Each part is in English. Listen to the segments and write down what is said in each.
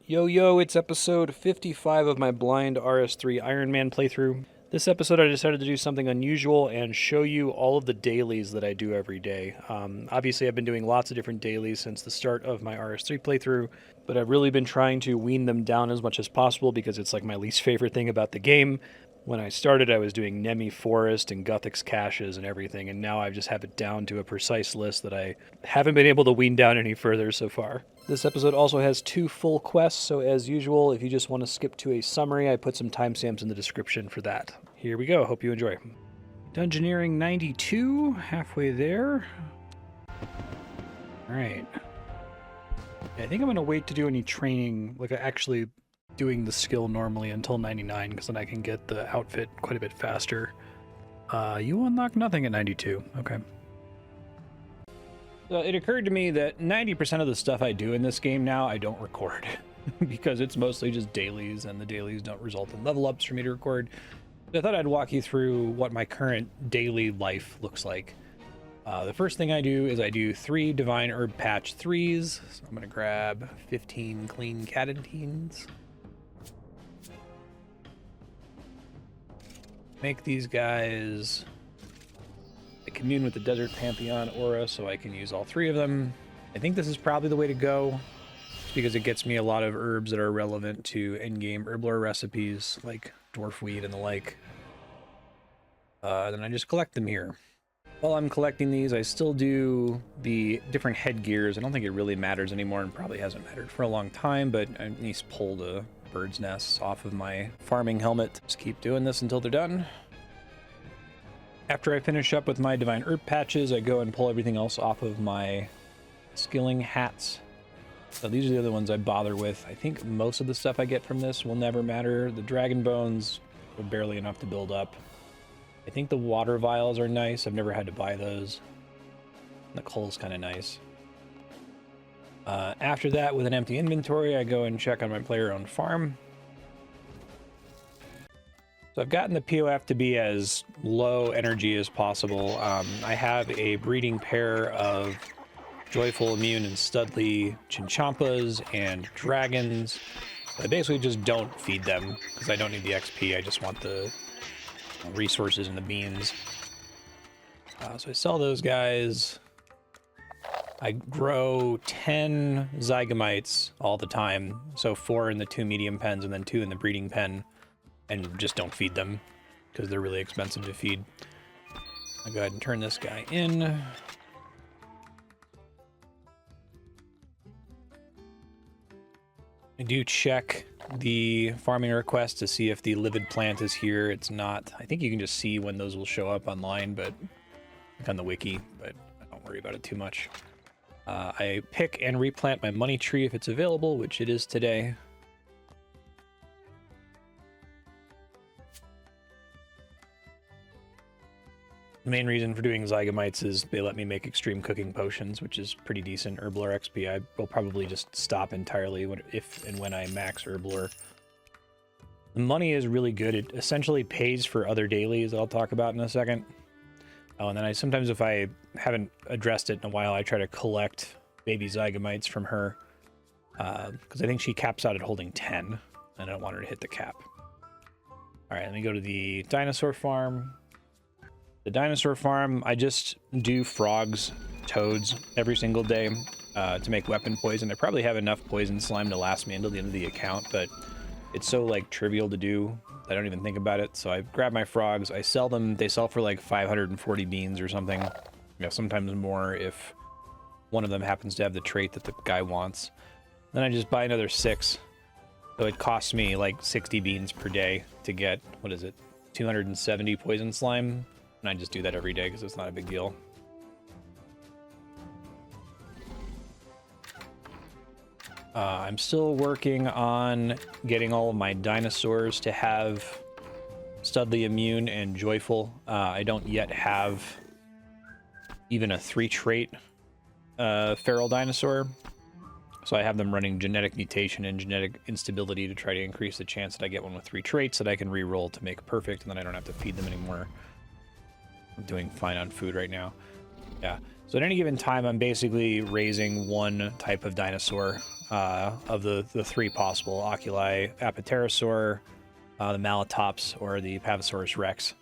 Yo, yo, it's episode 55 of my blind RS3 Ironman playthrough. This episode, I decided to do something unusual and show you all of the dailies that I do every day. Obviously, I've been doing lots of different dailies since the start of my RS3 playthrough, but I've really been trying to wean them down as much as possible because it's like my least favorite thing about the game. When I started, I was doing Nemi Forest and Guthix caches and everything, and now I just have it down to a precise list that I haven't been able to wean down any further so far. This episode also has 2 full quests, so as usual, if you just want to skip to a summary, I put some timestamps in the description for that. Here we go, hope you enjoy. Dungeoneering 92, halfway there. Alright. I think I'm going to wait to do any training, like actually doing the skill normally until 99, because then I can get the outfit quite a bit faster. You unlock nothing at 92, okay. So it occurred to me that 90% of the stuff I do in this game now, I don't record because it's mostly just dailies, and the dailies don't result in level ups for me to record. So I thought I'd walk you through what my current daily life looks like. The first thing I do is I do 3 Divine Herb Patch 3s. So I'm going to grab 15 clean catentines. Make these guys... I commune with the Desert Pantheon aura, so I can use all 3 of them. I think this is probably the way to go, because it gets me a lot of herbs that are relevant to endgame herblore recipes, like dwarfweed and the like. Then I just collect them here. While I'm collecting these, I still do the different headgears. I don't think it really matters anymore, and probably hasn't mattered for a long time, but I need to pull the bird's nests off of my farming helmet. Just keep doing this until they're done. After I finish up with my Divine Herb Patches, I go and pull everything else off of my skilling hats. So these are the other ones I bother with. I think most of the stuff I get from this will never matter. The Dragon Bones are barely enough to build up. I think the water vials are nice. I've never had to buy those. And the coal's kind of nice. After that, with an empty inventory, I go and check on my player-owned farm. So I've gotten the POF to be as low energy as possible. I have a breeding pair of Joyful, Immune, and Studley Chinchampas and Dragons. I basically just don't feed them because I don't need the XP. I just want the resources and the beans. So I sell those guys. I grow 10 Zygomites all the time. So 4 in the 2 medium pens and then 2 in the breeding pen. And just don't feed them because they're really expensive to feed. I'll go ahead and turn this guy in. I do check the farming request to see if the livid plant is here. It's not. I think you can just see when those will show up online, but on the wiki, but I don't worry about it too much. I pick and replant my money tree if it's available, which it is today. The main reason for doing Zygomites is they let me make extreme cooking potions, which is pretty decent herblore XP. I will probably just stop entirely if and when I max herblore. The money is really good. It essentially pays for other dailies that I'll talk about in a second. Oh, and then sometimes if I haven't addressed it in a while, I try to collect baby Zygomites from her. Because I think she caps out at holding 10, and I don't want her to hit the cap. Alright, let me go to the dinosaur farm. The dinosaur farm, I just do frogs, toads every single day to make weapon poison. I probably have enough poison slime to last me until the end of the account, but it's so like trivial to do, I don't even think about it. So I grab my frogs, I sell them. They sell for like 540 beans or something. You know, sometimes more if one of them happens to have the trait that the guy wants. Then I just buy another 6. So it costs me like 60 beans per day to get, what is it, 270 poison slime. And I just do that every day because it's not a big deal. I'm still working on getting all of my dinosaurs to have Studley Immune and Joyful. I don't yet have even a 3-trait feral dinosaur. So I have them running genetic mutation and genetic instability to try to increase the chance that I get one with 3 traits that I can re-roll to make perfect, and then I don't have to feed them anymore. I'm doing fine on food right now. Yeah. So at any given time, I'm basically raising one type of dinosaur. of the three possible: Oculi, Apatosaur, the Malatops, or the Pavosaurus Rex.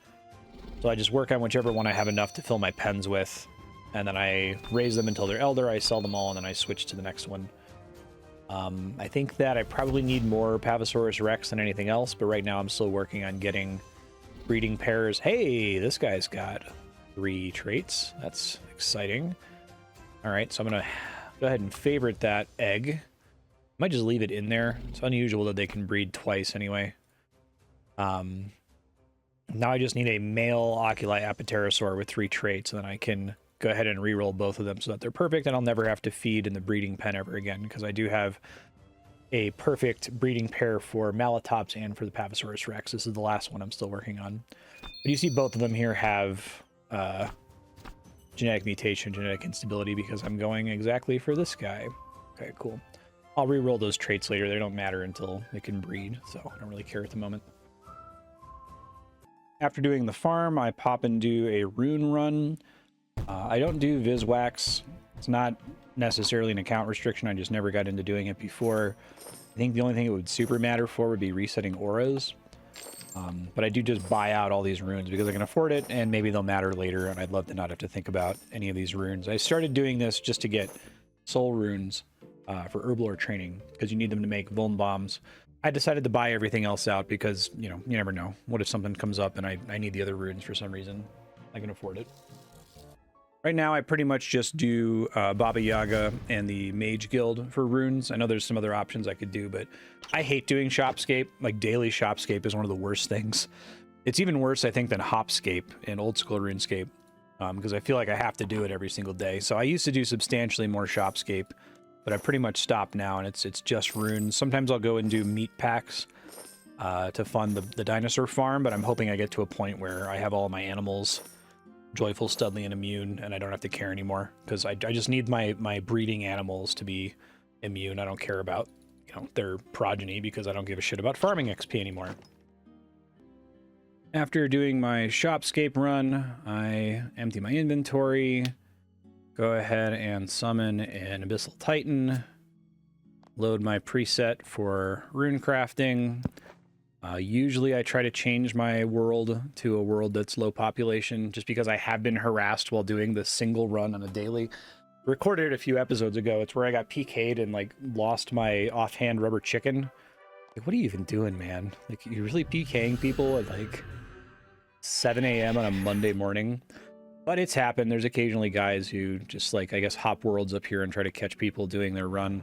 So I just work on whichever one I have enough to fill my pens with, and then I raise them until they're elder, I sell them all, and then I switch to the next one. I think that I probably need more Pavosaurus Rex than anything else, but right now I'm still working on getting breeding pairs. Hey, this guy's got 3 traits. That's exciting. All right, so I'm going to go ahead and favorite that egg. Might just leave it in there. It's unusual that they can breed twice anyway. Now I just need a male Oculi Apatosaur with 3 traits, and then I can go ahead and reroll both of them so that they're perfect, and I'll never have to feed in the breeding pen ever again, because I do have a perfect breeding pair for Malatops and for the Pavosaurus Rex. This is the last one I'm still working on. But you see both of them here have genetic mutation, genetic instability, because I'm going exactly for this guy. Okay, cool. I'll reroll those traits later. They don't matter until they can breed, so I don't really care at the moment. After doing the farm, I pop and do a rune run. I don't do Viswax. It's not necessarily an account restriction. I just never got into doing it before. I think the only thing it would super matter for would be resetting auras. But I do just buy out all these runes because I can afford it, and maybe they'll matter later, and I'd love to not have to think about any of these runes. I started doing this just to get soul runes for Herblore training, because you need them to make Vuln bombs. I decided to buy everything else out because, you know, you never know. What if something comes up and I need the other runes for some reason? I can afford it. Right now, I pretty much just do Baba Yaga and the Mage Guild for runes. I know there's some other options I could do, but I hate doing Shopscape. Like, daily Shopscape is one of the worst things. It's even worse, I think, than Hopscape in old school RuneScape, because I feel like I have to do it every single day. So I used to do substantially more Shopscape, but I pretty much stopped now, and it's just runes. Sometimes I'll go and do meat packs to fund the dinosaur farm, but I'm hoping I get to a point where I have all my animals joyful, studly, and immune, and I don't have to care anymore, because I just need my breeding animals to be immune. I don't care about, you know, their progeny, because I don't give a shit about farming XP anymore. After doing my Shopscape run, I empty my inventory, go ahead and summon an Abyssal Titan, load my preset for rune crafting. Usually I try to change my world to a world that's low population, just because I have been harassed while doing the single run on a daily. Recorded it a few episodes ago. It's where I got PK'd and like lost my offhand rubber chicken. Like, what are you even doing, man? Like, you're really PKing people at like 7 a.m. on a Monday morning? But it's happened. There's occasionally guys who just, like, I guess, hop worlds up here and try to catch people doing their run.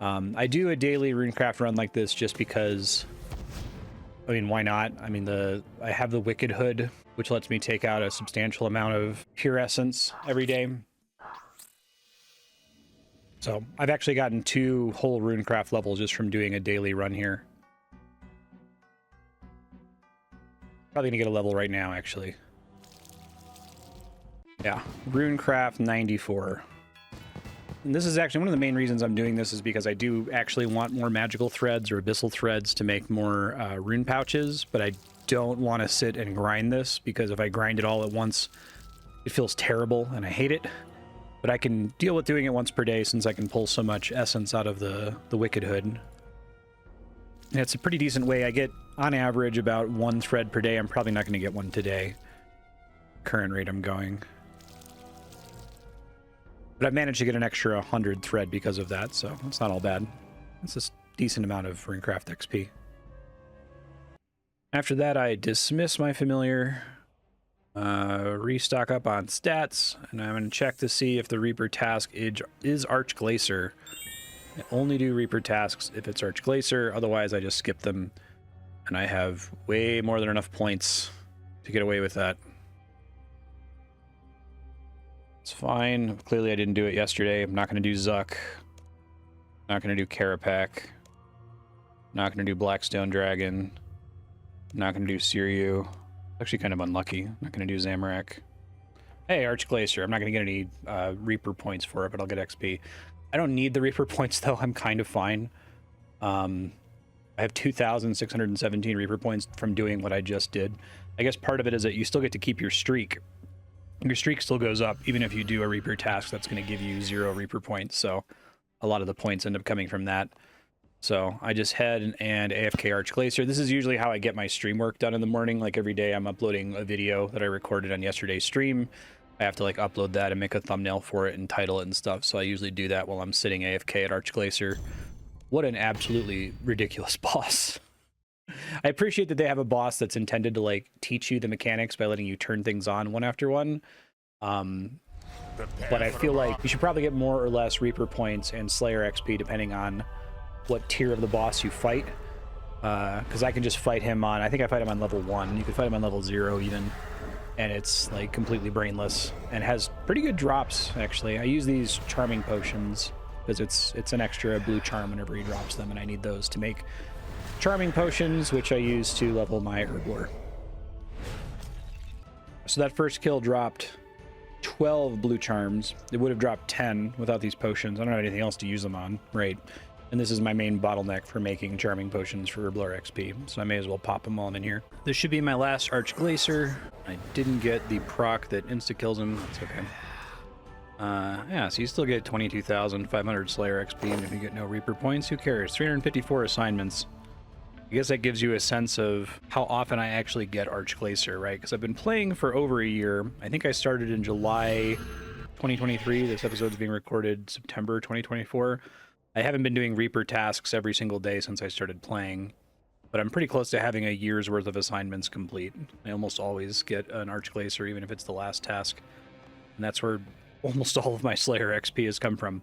I do a daily runecraft run like this just because, I mean, why not? I mean, I have the Wicked Hood, which lets me take out a substantial amount of pure essence every day. So I've actually gotten 2 whole runecraft levels just from doing a daily run here. Probably gonna get a level right now, actually. Yeah, runecraft 94. And this is actually one of the main reasons I'm doing this, is because I do actually want more magical threads or abyssal threads to make more rune pouches, but I don't want to sit and grind this, because if I grind it all at once, it feels terrible and I hate it. But I can deal with doing it once per day, since I can pull so much essence out of the Wicked Hood. And it's a pretty decent way. I get, on average, about 1 thread per day. I'm probably not going to get one today, current rate I'm going. But I've managed to get an extra 100 thread because of that, so it's not all bad. It's a decent amount of runecraft XP. After that, I dismiss my familiar, restock up on stats, and I'm going to check to see if the Reaper task is Archglacier. I only do Reaper tasks if it's Archglacier, otherwise I just skip them, and I have way more than enough points to get away with that. It's fine. Clearly I didn't do it yesterday. I'm not going to do Zuck. Not going to do Carapac. Not going to do Blackstone Dragon. Not going to do Siryu. Actually kind of unlucky. Not going to do Zamorak. Hey, Archglacier. I'm not going to get any Reaper points for it, but I'll get XP. I don't need the Reaper points, though. I'm kind of fine. I have 2,617 Reaper points from doing what I just did. I guess part of it is that you still get to keep your streak. Your streak still goes up, even if you do a Reaper task that's going to give you 0 Reaper points. So a lot of the points end up coming from that. So I just head and AFK Arch Glacier. This is usually how I get my stream work done in the morning. Like every day I'm uploading a video that I recorded on yesterday's stream. I have to like upload that and make a thumbnail for it and title it and stuff. So I usually do that while I'm sitting AFK at Arch Glacier. What an absolutely ridiculous boss. I appreciate that they have a boss that's intended to like teach you the mechanics by letting you turn things on one after one. But I feel like you should probably get more or less Reaper points and Slayer XP depending on what tier of the boss you fight. Because I can just fight him on, I think I fight him on level 1. You can fight him on level 0 even. And it's like completely brainless and has pretty good drops actually. I use these charming potions because it's an extra blue charm whenever he drops them, and I need those to make charming potions, which I use to level my herb lore. So that first kill dropped 12 blue charms. It would have dropped 10 without these potions. I don't have anything else to use them on, right? And this is my main bottleneck for making charming potions for herb lore XP, so I may as well pop them all in here. This should be my last Arch Glacier. I didn't get the proc that insta-kills him. That's okay. Yeah, so you still get 22,500 Slayer XP, and if you get no Reaper points, who cares? 354 assignments. I guess that gives you a sense of how often I actually get Arch Glacier, right? Because I've been playing for over a year. I think I started in July 2023. This episode's being recorded September 2024. I haven't been doing Reaper tasks every single day since I started playing, but I'm pretty close to having a year's worth of assignments complete. I almost always get an Arch Glacier, even if it's the last task. And that's where almost all of my Slayer XP has come from.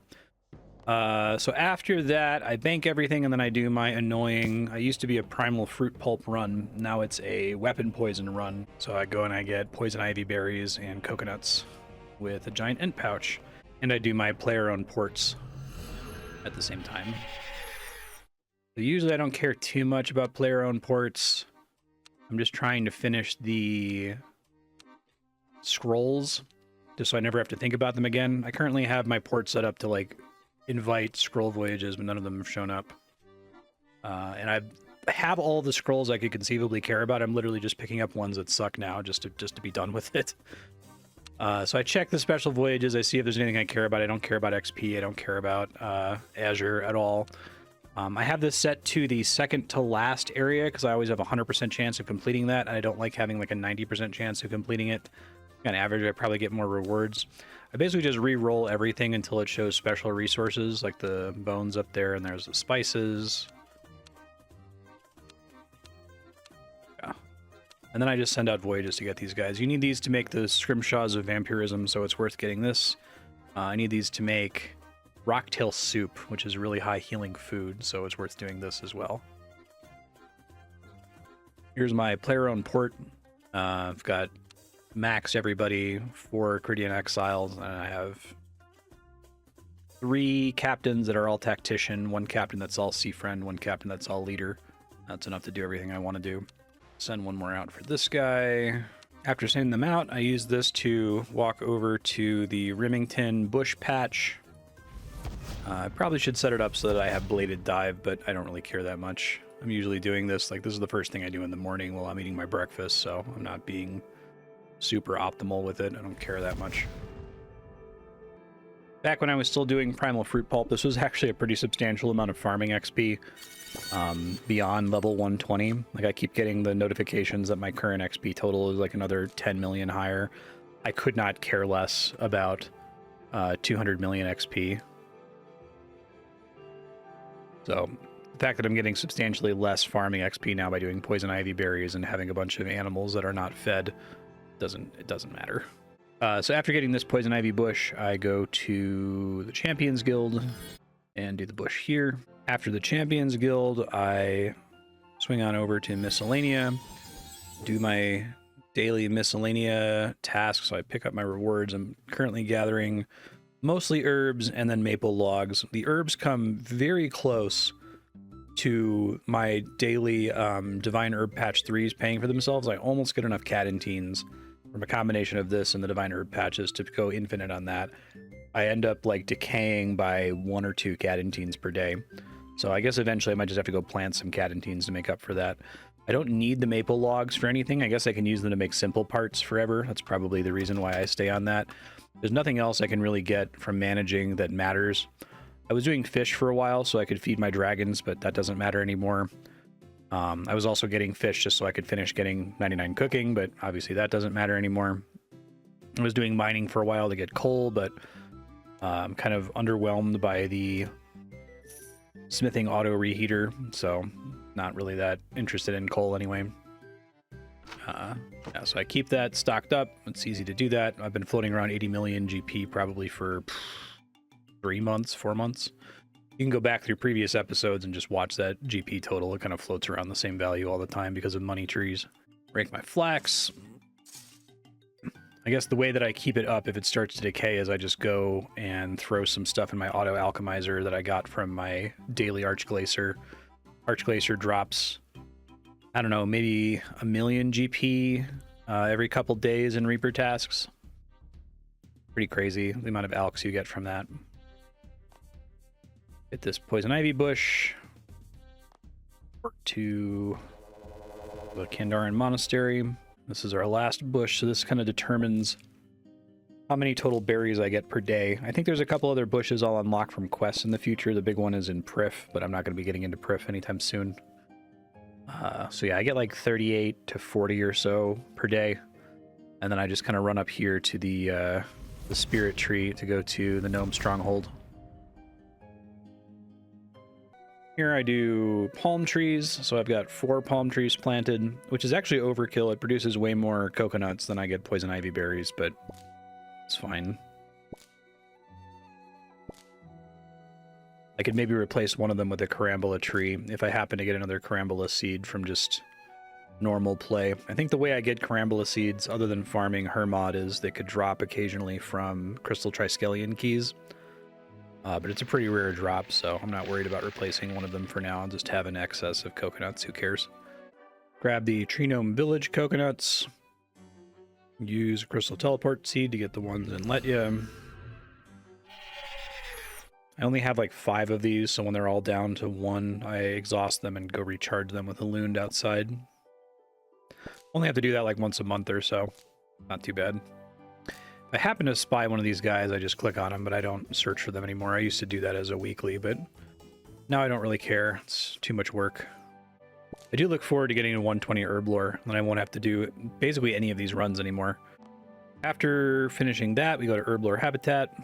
So after that, I bank everything, and then I do my annoying... I used to be a Primal Fruit Pulp run. Now it's a Weapon Poison run. So I go and I get Poison Ivy Berries and Coconuts with a giant Ent Pouch. And I do my player-owned ports at the same time. So usually I don't care too much about player-owned ports. I'm just trying to finish the scrolls, just so I never have to think about them again. I currently have my port set up to, like, invite scroll voyages, but none of them have shown up. And I have all the scrolls I could conceivably care about. I'm literally just picking up ones that suck now, just to be done with it. So I check the special voyages. I see if there's anything I care about. I don't care about XP. I don't care about Azure at all. I have this set to the second to last area because I always have a 100% chance of completing that. And I don't like having like a 90% chance of completing it. On average, I probably get more rewards. I basically just re-roll everything until it shows special resources, like the bones up there, and there's the spices. Yeah. And then I just send out voyages to get these guys. You need these to make the Scrimshaws of Vampirism, so it's worth getting this. I need these to make Rocktail Soup, which is really high healing food, so it's worth doing this as well. Here's my player-owned port. I've got max everybody, 4 Caridian Exiles, and I have 3 captains that are all Tactician, 1 captain that's all Sea Friend, 1 captain that's all Leader. That's enough to do everything I want to do. Send one more out for this guy. After sending them out, I use this to walk over to the Remington Bush Patch. I probably should set it up so that I have Bladed Dive, but I don't really care that much. I'm usually doing this, like this is the first thing I do in the morning while I'm eating my breakfast, so I'm not being super optimal with it. I don't care that much. Back when I was still doing Primal Fruit Pulp, this was actually a pretty substantial amount of farming XP beyond level 120. Like I keep getting the notifications that my current XP total is like another 10 million higher. I could not care less about 200 million XP. So the fact that I'm getting substantially less farming XP now by doing Poison Ivy Berries and having a bunch of animals that are not fed, it doesn't matter. So after getting this Poison Ivy bush, I go to the Champions Guild and do the bush here. After the Champions Guild, I swing on over to Miscellanea, do my daily Miscellanea tasks. So I pick up my rewards. I'm currently gathering mostly herbs and then maple logs. The herbs come very close to my daily Divine Herb Patch 3s paying for themselves. I almost get enough Cadentines from a combination of this and the Divine Herb Patches to go infinite on that. I end up like decaying by 1 or 2 Cadentines per day. So I guess eventually I might just have to go plant some Cadentines to make up for that. I don't need the maple logs for anything. I guess I can use them to make simple parts forever. That's probably the reason why I stay on that. There's nothing else I can really get from managing that matters. I was doing fish for a while so I could feed my dragons, but that doesn't matter anymore. I was also getting fish just so I could finish getting 99 cooking, but obviously that doesn't matter anymore. I was doing mining for a while to get coal, but I'm kind of underwhelmed by the smithing auto reheater, so not really that interested in coal anyway. Yeah, so I keep that stocked up. It's easy to do that. I've been floating around 80 million GP probably for 3 months, 4 months. You can go back through previous episodes and just watch that GP total. It kind of floats around the same value all the time because of money trees. Break my flax. I guess the way that I keep it up if it starts to decay is I just go and throw some stuff in my auto alchemizer that I got from my daily Archglacier. Archglacier drops, I don't know, maybe 1 million GP every couple days in Reaper tasks. Pretty crazy the amount of alks you get from that. Get this poison ivy bush. To the Kandaran Monastery. This is our last bush, so this kind of determines how many total berries I get per day. I think there's a couple other bushes I'll unlock from quests in the future. The big one is in Prif, but I'm not going to be getting into Prif anytime soon. So yeah, I get like 38 to 40 or so per day. And then I just kind of run up here to the spirit tree to go to the gnome stronghold. Here I do palm trees, so I've got 4 palm trees planted, which is actually overkill. It produces way more coconuts than I get poison ivy berries, but it's fine. I could maybe replace one of them with a carambola tree if I happen to get another carambola seed from just normal play. I think the way I get carambola seeds, other than farming Hermod, is they could drop occasionally from crystal triskelion keys. But it's a pretty rare drop, so I'm not worried about replacing one of them for now. I'll just have an excess of coconuts, who cares? Grab the Tree Gnome Village coconuts. Use a crystal teleport seed to get the ones in Letya. I only have like 5 of these, so when they're all down to 1, I exhaust them and go recharge them with a Lund outside. Only have to do that like once a month or so. Not too bad. If I happen to spy one of these guys, I just click on them, but I don't search for them anymore. I used to do that as a weekly, but now I don't really care. It's too much work. I do look forward to getting to 120 Herblore, then I won't have to do basically any of these runs anymore. After finishing that, we go to Herblore Habitat.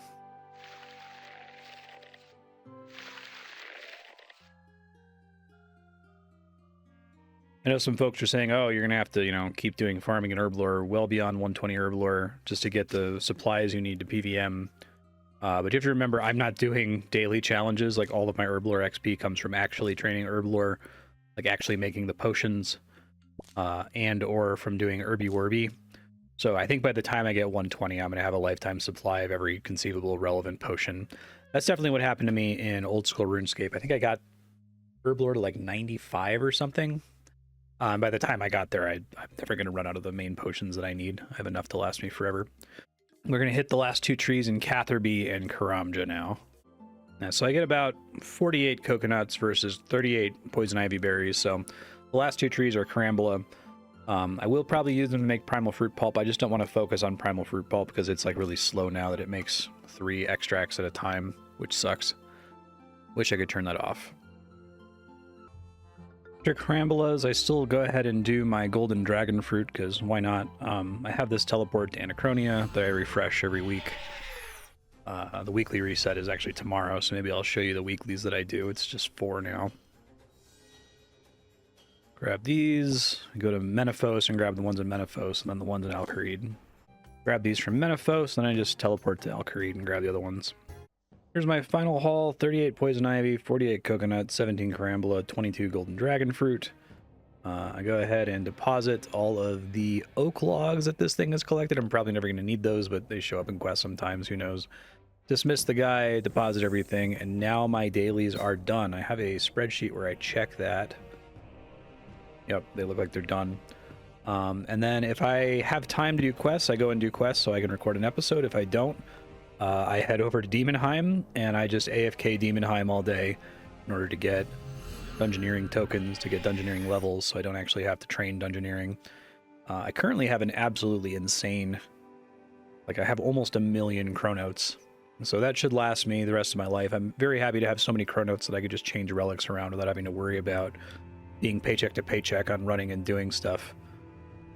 I know some folks are saying, oh, you're going to have to, you know, keep doing farming in Herblore well beyond 120 Herblore just to get the supplies you need to PVM. But you have to remember, I'm not doing daily challenges. Like, all of my Herblore XP comes from actually training Herblore, like actually making the potions, and or from doing Herby Werby. So I think by the time I get 120, I'm going to have a lifetime supply of every conceivable relevant potion. That's definitely what happened to me in old school RuneScape. I think I got Herblore to like 95 or something. By the time I got there, I'm never going to run out of the main potions that I need. I have enough to last me forever. We're going to hit the last 2 trees in Catherby and Karamja now. So I get about 48 coconuts versus 38 poison ivy berries. So the last 2 trees are carambola. I will probably use them to make primal fruit pulp. I just don't want to focus on primal fruit pulp because it's like really slow now that it makes 3 extracts at a time, which sucks. Wish I could turn that off. After carambolas, I still go ahead and do my golden dragon fruit, because why not? I have this teleport to Anachronia that I refresh every week. The weekly reset is actually tomorrow, so maybe I'll show you the weeklies that I do. It's just 4 now. Grab these, go to Menaphos and grab the ones in Menaphos, and then the ones in Al-Kharid. Grab these from Menaphos, then I just teleport to Al-Kharid and grab the other ones. Here's my final haul: 38 poison ivy, 48 coconut, 17 carambola, 22 golden dragon fruit. I go ahead and deposit all of the oak logs that this thing has collected. I'm probably never going to need those, but they show up in quests sometimes, who knows. Dismiss the guy, deposit everything, and now my dailies are done. I have a spreadsheet where I check that. Yep, they look like they're done. And then if I have time to do quests, I go and do quests so I can record an episode. If I don't, I head over to Demonheim, and I just AFK Demonheim all day in order to get dungeoneering tokens, to get dungeoneering levels, so I don't actually have to train dungeoneering. I currently have an absolutely insane... Like, I have almost 1 million chronotes. So that should last me the rest of my life. I'm very happy to have so many chronotes that I could just change relics around without having to worry about being paycheck to paycheck on running and doing stuff.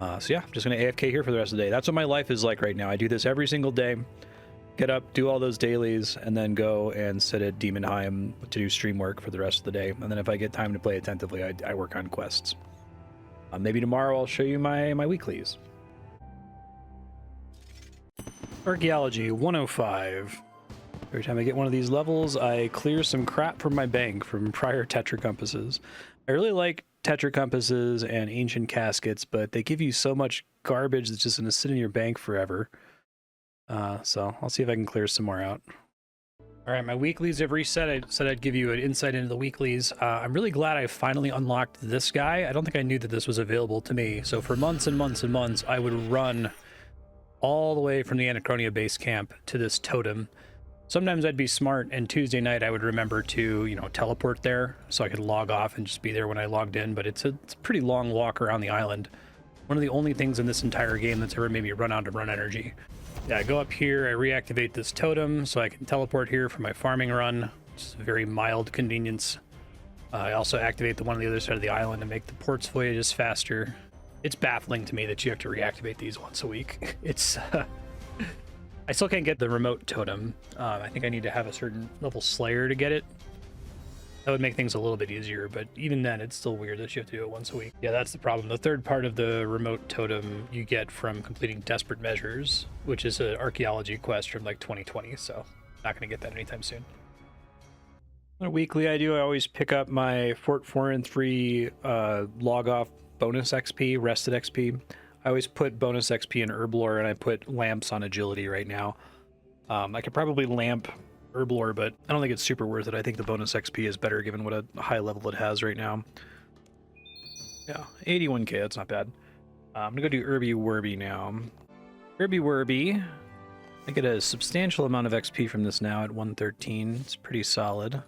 So yeah, I'm just going to AFK here for the rest of the day. That's what my life is like right now. I do this every single day. Get up, do all those dailies, and then go and sit at Demonheim to do stream work for the rest of the day. And then if I get time to play attentively, I work on quests. Maybe tomorrow I'll show you my weeklies. Archaeology 105. Every time I get one of these levels, I clear some crap from my bank from prior Tetra compasses. I really like Tetra compasses and ancient caskets, but they give you so much garbage that's just going to sit in your bank forever. So I'll see if I can clear some more out. All right, my weeklies have reset. I said I'd give you an insight into the weeklies. I'm really glad I finally unlocked this guy. I don't think I knew that this was available to me. So for months and months and months, I would run all the way from the Anachronia base camp to this totem. Sometimes I'd be smart, and Tuesday night I would remember to, you know, teleport there so I could log off and just be there when I logged in. But it's a pretty long walk around the island. One of the only things in this entire game that's ever made me run out of run energy. Yeah, I go up here, I reactivate this totem so I can teleport here for my farming run. It's a very mild convenience. I also activate the one on the other side of the island to make the ports voyages faster. It's baffling to me that you have to reactivate these once a week. It's I still can't get the remote totem. I think I need to have a certain level Slayer to get it. That would make things a little bit easier, but even then, it's still weird that you have to do it once a week. Yeah, that's the problem. The third part of the remote totem you get from completing Desperate Measures, which is an archaeology quest from like 2020, so not going to get that anytime soon. On a weekly I do, I always pick up my Fort 4 and 3 log off bonus XP, rested XP. I always put bonus XP in Herblore, and I put lamps on agility right now. I could probably lamp Herblore, but I don't think it's super worth it. I think the bonus XP is better given what a high level it has right now. Yeah, 81k, that's not bad. I'm gonna go do Irby Werby now. Irby Werby, I get a substantial amount of XP from this now at 113. It's pretty solid.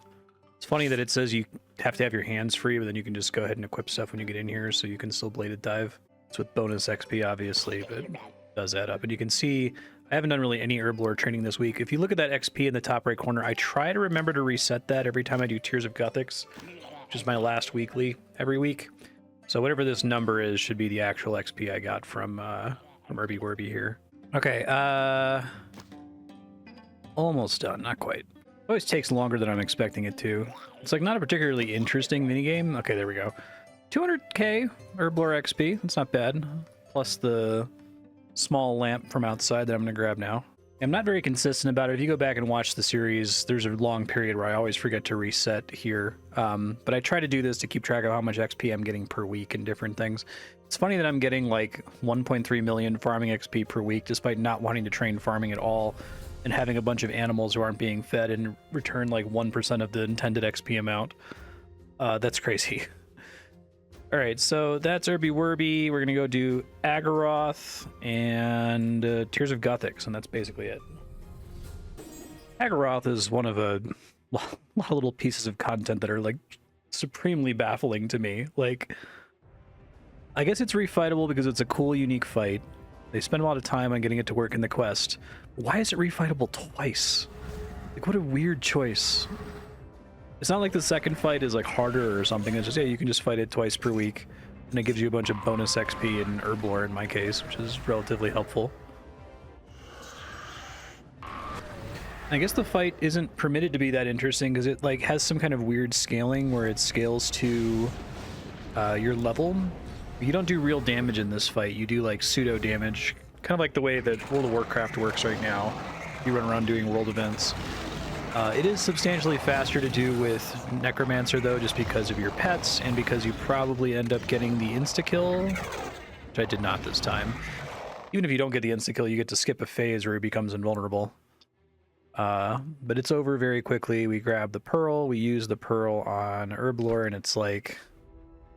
It's funny that it says you have to have your hands free, but then you can just go ahead and equip stuff when you get in here, so you can still bladed dive. It's with bonus XP, obviously, but it does add up. And you can see I haven't done really any Herblore training this week. If you look at that XP in the top right corner, I try to remember to reset that every time I do Tears of Gothics, which is my last weekly every week. So whatever this number is should be the actual XP I got from Irby Werby here. Okay, almost done, not quite. It always takes longer than I'm expecting it to. It's like not a particularly interesting minigame. Okay, there we go. 200k Herblore XP, that's not bad. Plus the small lamp from outside that I'm going to grab now. I'm not very consistent about it. If you go back and watch the series, there's a long period where I always forget to reset here. But I try to do this to keep track of how much XP I'm getting per week and different things. It's funny that I'm getting like 1.3 million farming XP per week despite not wanting to train farming at all and having a bunch of animals who aren't being fed and return like 1% of the intended XP amount. That's crazy. All right, so that's Irby Werby. We're gonna go do Agaroth and Tears of Gothics, and that's basically it. Agaroth is one of a lot of little pieces of content that are like supremely baffling to me. Like, I guess it's refightable because it's a cool, unique fight. They spend a lot of time on getting it to work in the quest. Why is it refightable twice? Like, what a weird choice. It's not like the second fight is like harder or something. It's just, yeah, you can just fight it twice per week. And it gives you a bunch of bonus XP and Herblore in my case, which is relatively helpful. I guess the fight isn't permitted to be that interesting because it like has some kind of weird scaling where it scales to your level. You don't do real damage in this fight. You do like pseudo damage, kind of like the way that World of Warcraft works right now. You run around doing world events. It is substantially faster to do with Necromancer, though, just because of your pets, and because you probably end up getting the insta-kill, which I did not this time. Even if you don't get the insta-kill, you get to skip a phase where he becomes invulnerable. But it's over very quickly. We grab the Pearl, we use the Pearl on Herblore, and it's like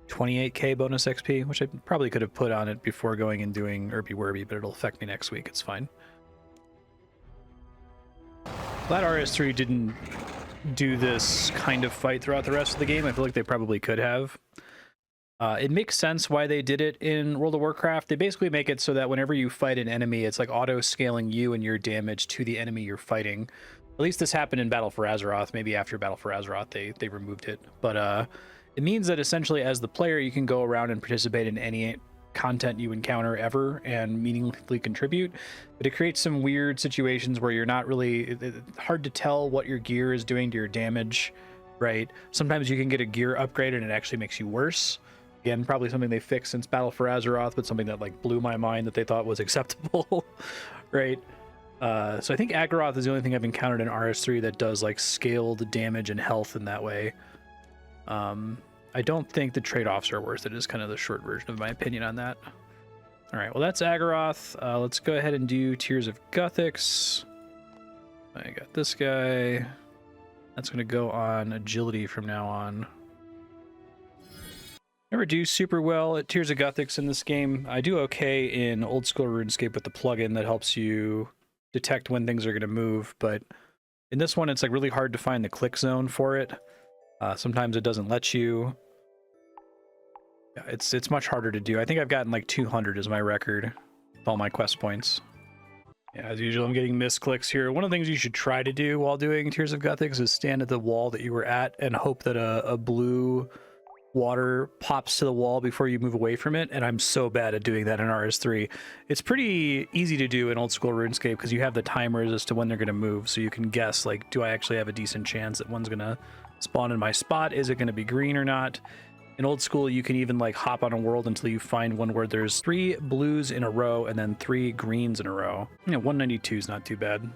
28k bonus XP, which I probably could have put on it before going and doing Irby Werby, but it'll affect me next week, it's fine. Glad RS3 didn't do this kind of fight throughout the rest of the game. I feel like they probably could have. It makes sense why they did it in World of Warcraft. They basically make it so that whenever you fight an enemy, it's like auto-scaling you and your damage to the enemy you're fighting. At least this happened in Battle for Azeroth. Maybe after Battle for Azeroth they removed it. But it means that essentially as the player you can go around and participate in any content you encounter ever and meaningfully contribute, but it creates some weird situations where you're not really hard to tell what your gear is doing to your damage, right? Sometimes you can get a gear upgrade and it actually makes you worse. Again, probably something they fixed since Battle for Azeroth, but something that like blew my mind that they thought was acceptable. Right? So I think Agaroth is the only thing I've encountered in RS3 that does like scaled damage and health in that way. I don't think the trade-offs are worth it, is kind of the short version of my opinion on that. All right, well, that's Agaroth. Let's go ahead and do Tears of Guthix. I got this guy. That's going to go on Agility from now on. Never do super well at Tears of Guthix in this game. I do okay in old school RuneScape with the plugin that helps you detect when things are going to move, but in this one, it's like really hard to find the click zone for it. Sometimes it doesn't let you. Yeah, it's much harder to do. I think I've gotten like 200 as my record with all my quest points. Yeah, as usual, I'm getting misclicks here. One of the things you should try to do while doing Tears of Guthix is stand at the wall that you were at and hope that a blue water pops to the wall before you move away from it, and I'm so bad at doing that in RS3. It's pretty easy to do in old school RuneScape because you have the timers as to when they're going to move, so you can guess, like, do I actually have a decent chance that one's going to spawn in my spot? Is it going to be green or not? In old school, you can even like hop on a world until you find one where there's 3 blues in a row and then 3 greens in a row. You know, 192 is not too bad.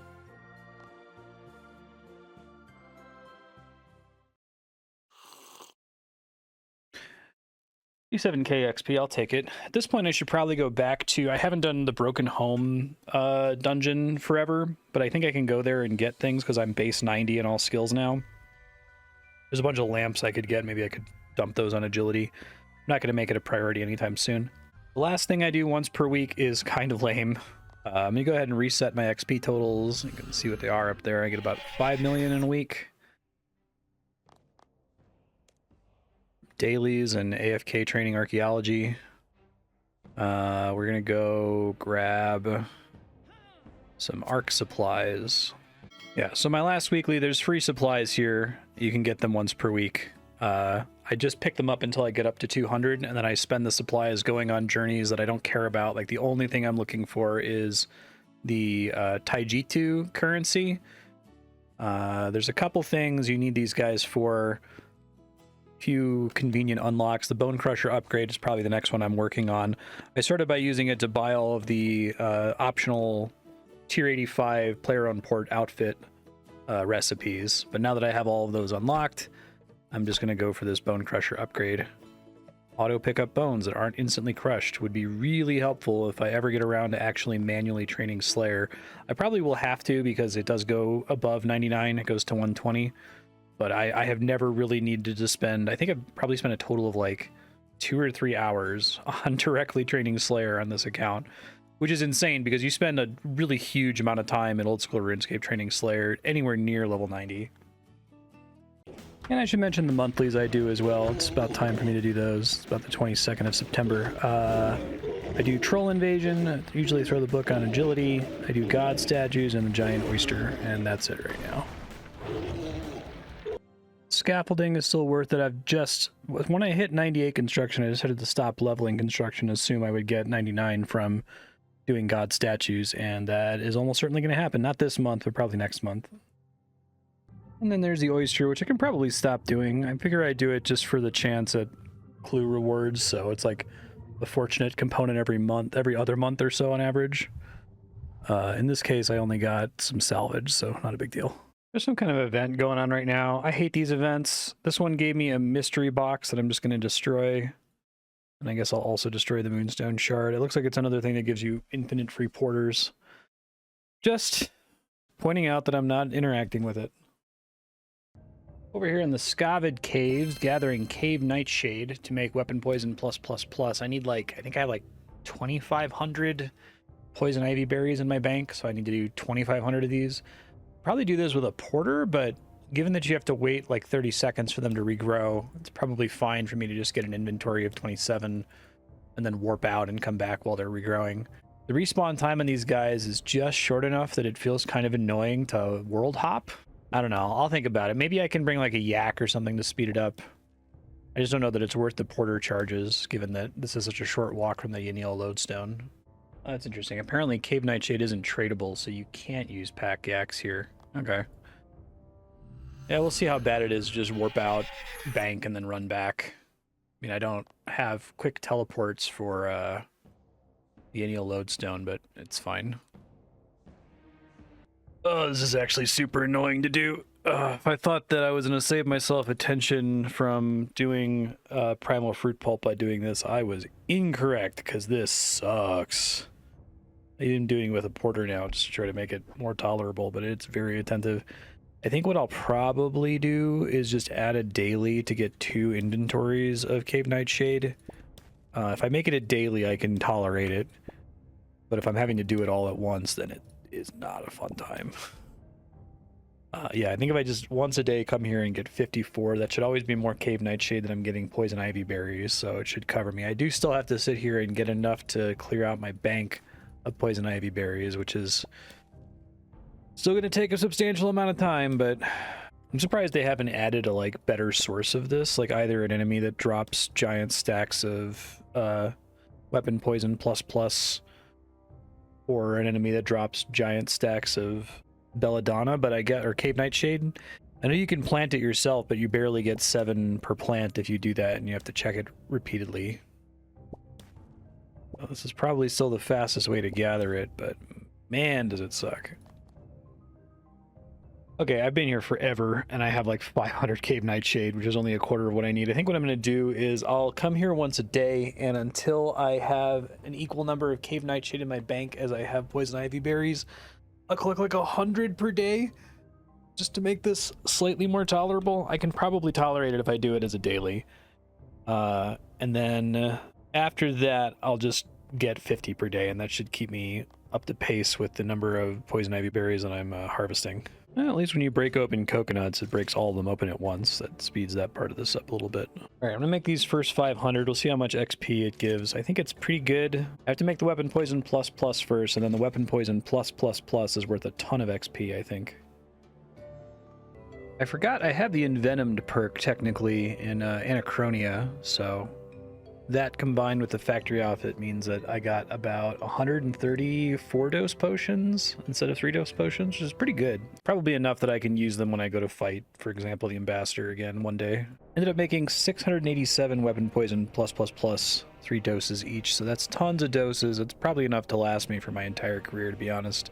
$7k XP, I'll take it. At this point, I should probably go back to... I haven't done the Broken Home dungeon forever, but I think I can go there and get things because I'm base 90 in all skills now. There's a bunch of lamps I could get. Maybe I could dump those on agility. I'm not going to make it a priority anytime soon. The last thing I do once per week is kind of lame. I'm going to go ahead and reset my XP totals. You can see what they are up there. I get about 5 million in a week. Dailies and AFK training archaeology. We're going to go grab some arc supplies. Yeah, so my last weekly, there's free supplies here. You can get them once per week. I just pick them up until I get up to 200, and then I spend the supplies going on journeys that I don't care about. Like, the only thing I'm looking for is the Taijitu currency. There's a couple things you need these guys for. Few convenient unlocks. The Bone Crusher upgrade is probably the next one I'm working on. I started by using it to buy all of the optional tier 85 player-owned port outfit recipes, but now that I have all of those unlocked, I'm just going to go for this Bone Crusher upgrade. Auto pick up bones that aren't instantly crushed would be really helpful if I ever get around to actually manually training Slayer. I probably will have to because it does go above 99, it goes to 120, but I have never really needed to spend... I think I've probably spent a total of like 2 or 3 hours on directly training Slayer on this account, which is insane because you spend a really huge amount of time in old school RuneScape training Slayer anywhere near level 90. And I should mention the monthlies I do as well. It's about time for me to do those. It's about the 22nd of September. I do Troll Invasion. I usually throw the book on Agility. I do God Statues and the Giant Oyster, and that's it right now. Scaffolding is still worth it. When I hit 98 construction, I decided to stop leveling construction, assume I would get 99 from doing God Statues, and that is almost certainly going to happen. Not this month, but probably next month. And then there's the Oyster, which I can probably stop doing. I figure I do it just for the chance at clue rewards, so it's like a fortunate component every other month or so on average. In this case, I only got some salvage, so not a big deal. There's some kind of event going on right now. I hate these events. This one gave me a mystery box that I'm just going to destroy. And I guess I'll also destroy the Moonstone Shard. It looks like it's another thing that gives you infinite free porters. Just pointing out that I'm not interacting with it. Over here in the Scavid Caves, gathering Cave Nightshade to make Weapon Poison +++. I need I think I have like 2,500 Poison Ivy berries in my bank, so I need to do 2,500 of these. Probably do this with a porter, but given that you have to wait like 30 seconds for them to regrow, it's probably fine for me to just get an inventory of 27 and then warp out and come back while they're regrowing. The respawn time on these guys is just short enough that it feels kind of annoying to world hop. I don't know. I'll think about it. Maybe I can bring like a yak or something to speed it up. I just don't know that it's worth the porter charges, given that this is such a short walk from the Yaneel lodestone. Oh, that's interesting. Apparently, Cave Nightshade isn't tradable, so you can't use pack yaks here. Okay. Yeah, we'll see how bad it is to just warp out, bank, and then run back. I mean, I don't have quick teleports for the Yaneel lodestone, but it's fine. Oh, this is actually super annoying to do. If I thought that I was going to save myself attention from doing Primal Fruit Pulp by doing this, I was incorrect, because this sucks. I'm doing it with a porter now just to try to make it more tolerable, but it's very attentive. I think what I'll probably do is just add a daily to get 2 inventories of Cave Nightshade. If I make it a daily, I can tolerate it. But if I'm having to do it all at once, then it is not a fun time. Yeah, I think if I just once a day come here and get 54, that should always be more Cave Nightshade than I'm getting Poison Ivy berries, so it should cover me. I do still have to sit here and get enough to clear out my bank of Poison Ivy berries, which is still going to take a substantial amount of time, but I'm surprised they haven't added a like better source of this, like either an enemy that drops giant stacks of weapon poison plus, or an enemy that drops giant stacks of belladonna, but or Cave Nightshade. I know you can plant it yourself, but you barely get 7 per plant if you do that, and you have to check it repeatedly. Well, this is probably still the fastest way to gather it, but man, does it suck. Okay, I've been here forever, and I have like 500 Cave Nightshade, which is only a quarter of what I need. I think what I'm going to do is I'll come here once a day, and until I have an equal number of Cave Nightshade in my bank as I have Poison Ivy berries, I'll collect like 100 per day, just to make this slightly more tolerable. I can probably tolerate it if I do it as a daily. And then after that, I'll just get 50 per day, and that should keep me up to pace with the number of Poison Ivy berries that I'm harvesting. Well, at least when you break open coconuts, it breaks all of them open at once. That speeds that part of this up a little bit. All right, I'm gonna make these first 500. We'll see how much XP it gives. I think it's pretty good. I have to make the weapon poison plus first, and then the weapon poison plus is worth a ton of XP, I think. I forgot I have the envenomed perk technically in Anachronia, so that combined with the factory outfit means that I got about 130 4-dose potions instead of 3-dose potions, which is pretty good. Probably enough that I can use them when I go to fight, for example, the Ambassador again one day. Ended up making 687 weapon poison plus 3 doses each, so that's tons of doses. It's probably enough to last me for my entire career, to be honest.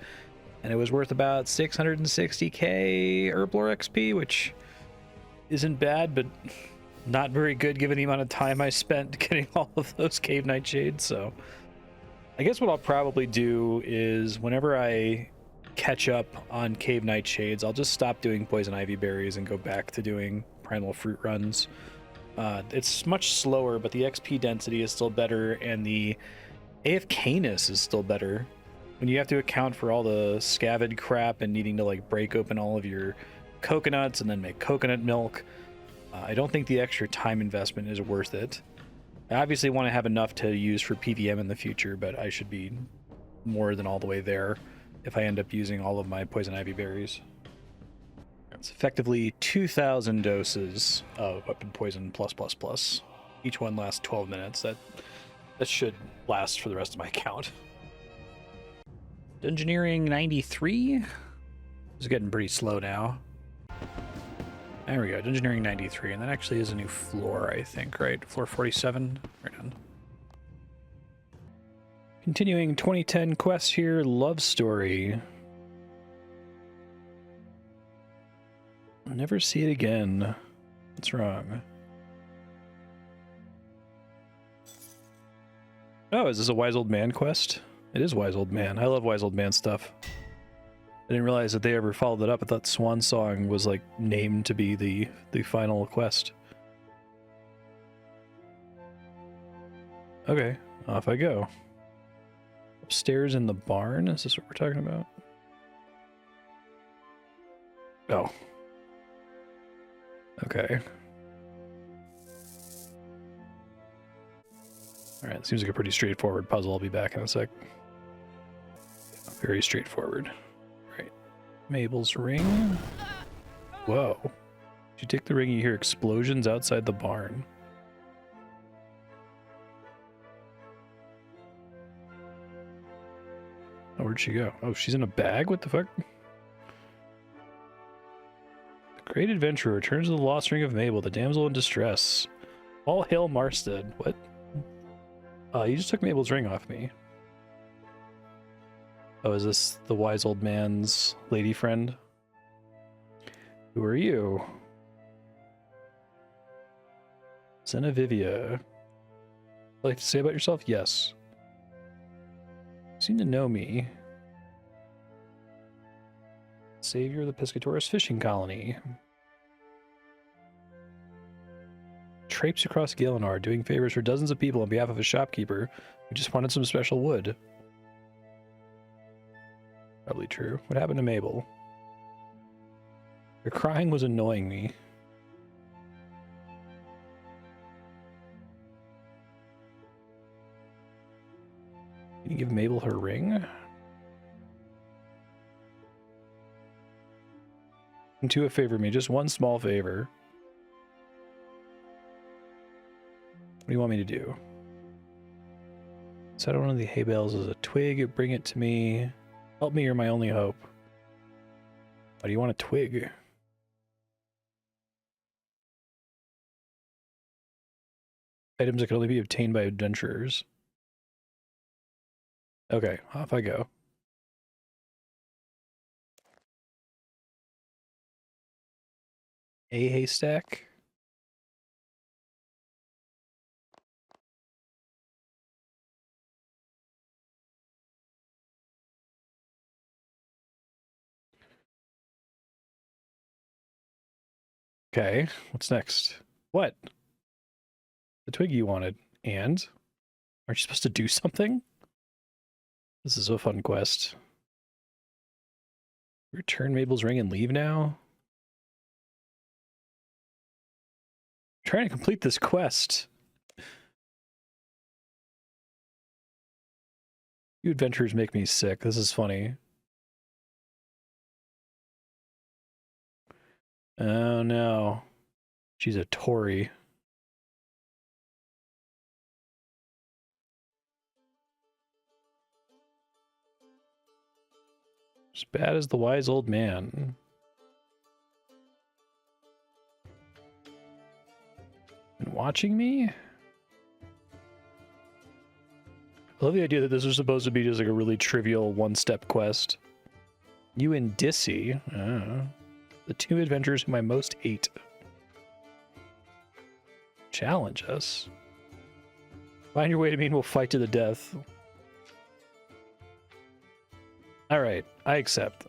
And it was worth about 660k Herblore XP, which isn't bad, but not very good given the amount of time I spent getting all of those Cave Nightshades. So I guess what I'll probably do is whenever I catch up on Cave Nightshades, I'll just stop doing Poison Ivy berries and go back to doing Primal Fruit runs. It's much slower, but the XP density is still better, and the AFKness is still better. When you have to account for all the scavid crap and needing to like break open all of your coconuts and then make coconut milk, I don't think the extra time investment is worth it. I obviously want to have enough to use for PVM in the future, but I should be more than all the way there if I end up using all of my Poison Ivy berries. It's effectively 2,000 doses of weapon poison plus. Each one lasts 12 minutes. That should last for the rest of my account. Dungeoneering 93? It's getting pretty slow now. There we go, Dungeoneering 93, and that actually is a new floor, I think, right? Floor 47? Right on. Continuing 2010 quest here, Love Story. I'll never see it again. What's wrong? Oh, is this a Wise Old Man quest? It is Wise Old Man. I love Wise Old Man stuff. I didn't realize that they ever followed it up. I thought Swan Song was like named to be the final quest. Okay, off I go. Upstairs in the barn? Is this what we're talking about? Oh. Okay. Alright, seems like a pretty straightforward puzzle. I'll be back in a sec. very straightforward. Right. Mabel's ring. Whoa. If you take the ring, you hear explosions outside the barn. Oh, where'd she go? Oh, she's in a bag? What the fuck? The great adventurer returns to the lost ring of Mabel, the damsel in distress. All hail Marstead. What? You just took Mabel's ring off me. Oh, is this the wise old man's lady friend? Who are you? Zenavivia. Like to say about yourself? Yes. You seem to know me. Savior of the Piscatoris fishing colony. Traipse across Galenar, doing favors for dozens of people on behalf of a shopkeeper who just wanted some special wood. Probably true. What happened to Mabel? Her crying was annoying me. Can you give Mabel her ring? And do a favor me, just one small favor. What do you want me to do? Set one of the hay bales as a twig, bring it to me. Help me, you're my only hope. Why do you want a twig? Items that can only be obtained by adventurers. Okay, off I go. A haystack? Okay, what's next? What? The twig you wanted. And? Aren't you supposed to do something? This is a fun quest. Return Mabel's ring and leave now? I'm trying to complete this quest. You adventurers make me sick. This is funny. Oh no. She's a Tory. As bad as the wise old man. Been watching me? I love the idea that this was supposed to be just like a really trivial one-step quest. You and Dissy. The two adventurers whom I most hate. Challenge us. Find your way to me and we'll fight to the death. Alright, I accept.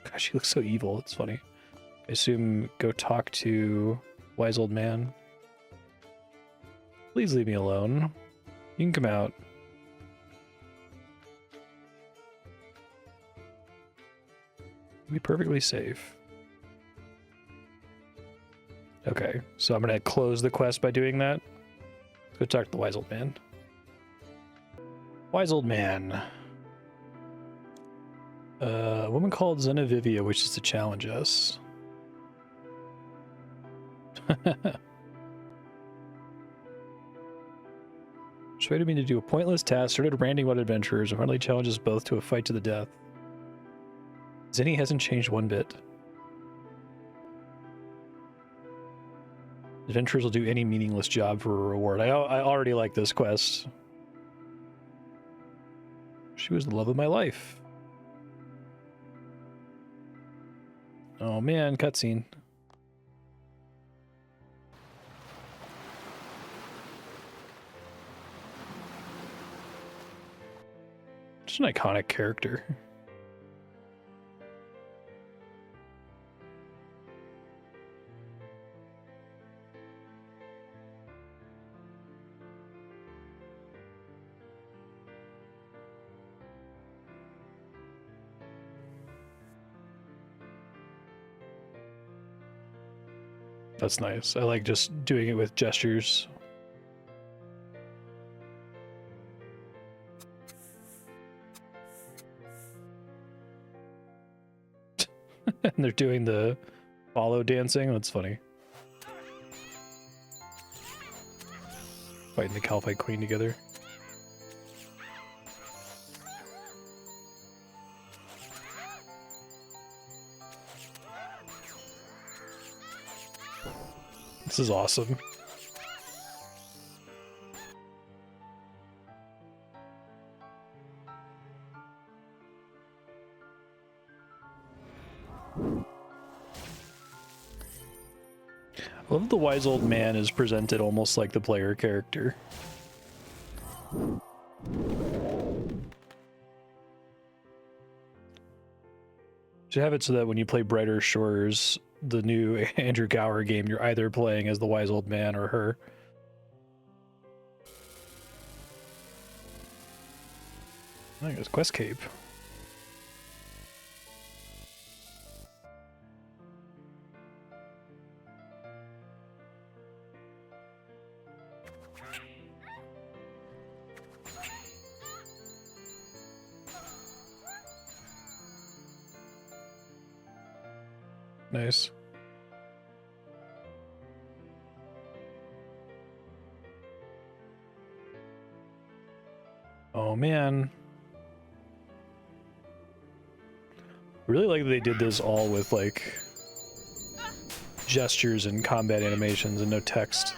Gosh, she looks so evil. It's funny. I assume go talk to wise old man. Please leave me alone. You can come out. Be perfectly safe. Okay, so I'm gonna close the quest by doing that. Let's go talk to the wise old man. Wise old man. A woman called Zenavivia wishes to challenge us. Persuaded me to do a pointless task, started ranting about adventurers, and finally challenges both to a fight to the death. Zenny hasn't changed one bit. Adventurers will do any meaningless job for a reward. I already like this quest. She was the love of my life. Oh man, cutscene. Just an iconic character. That's nice. I like just doing it with gestures. And they're doing the follow dancing. That's funny. Fighting the Calphite Queen together. This is awesome. I love the wise old man is presented almost like the player character. Should have it so that when you play Brighter Shores, the new Andrew Gower game, you're either playing as the wise old man or her. I guess Quest Cape. Nice. Oh man. I really like that they did this all with like gestures and combat animations and no text.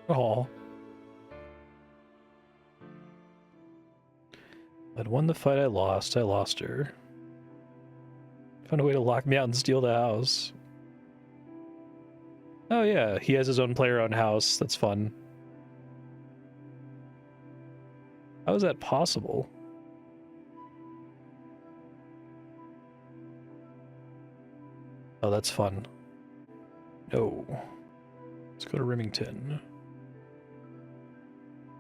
Oh. I'd won the fight I lost her. Found a way to lock me out and steal the house. Oh yeah, he has his own player-owned house. That's fun. How is that possible? Oh, that's fun. No. Let's go to Remington.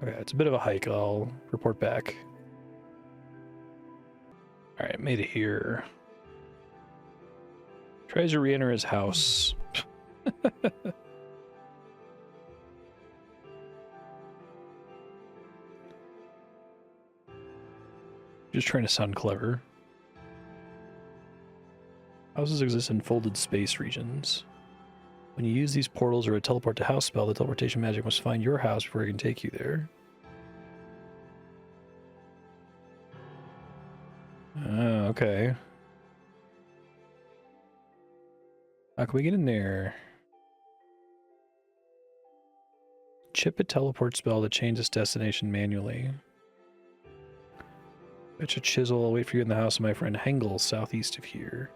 Okay, it's a bit of a hike. I'll report back. Alright, made it here. Tries to re-enter his house. Just trying to sound clever. Houses exist in folded space regions. When you use these portals or a teleport to house spell, the teleportation magic must find your house before it can take you there. Oh, okay. How can we get in there? Chip a teleport spell that changes its destination manually. Fetch a chisel. I'll wait for you in the house of my friend Hengel, southeast of here.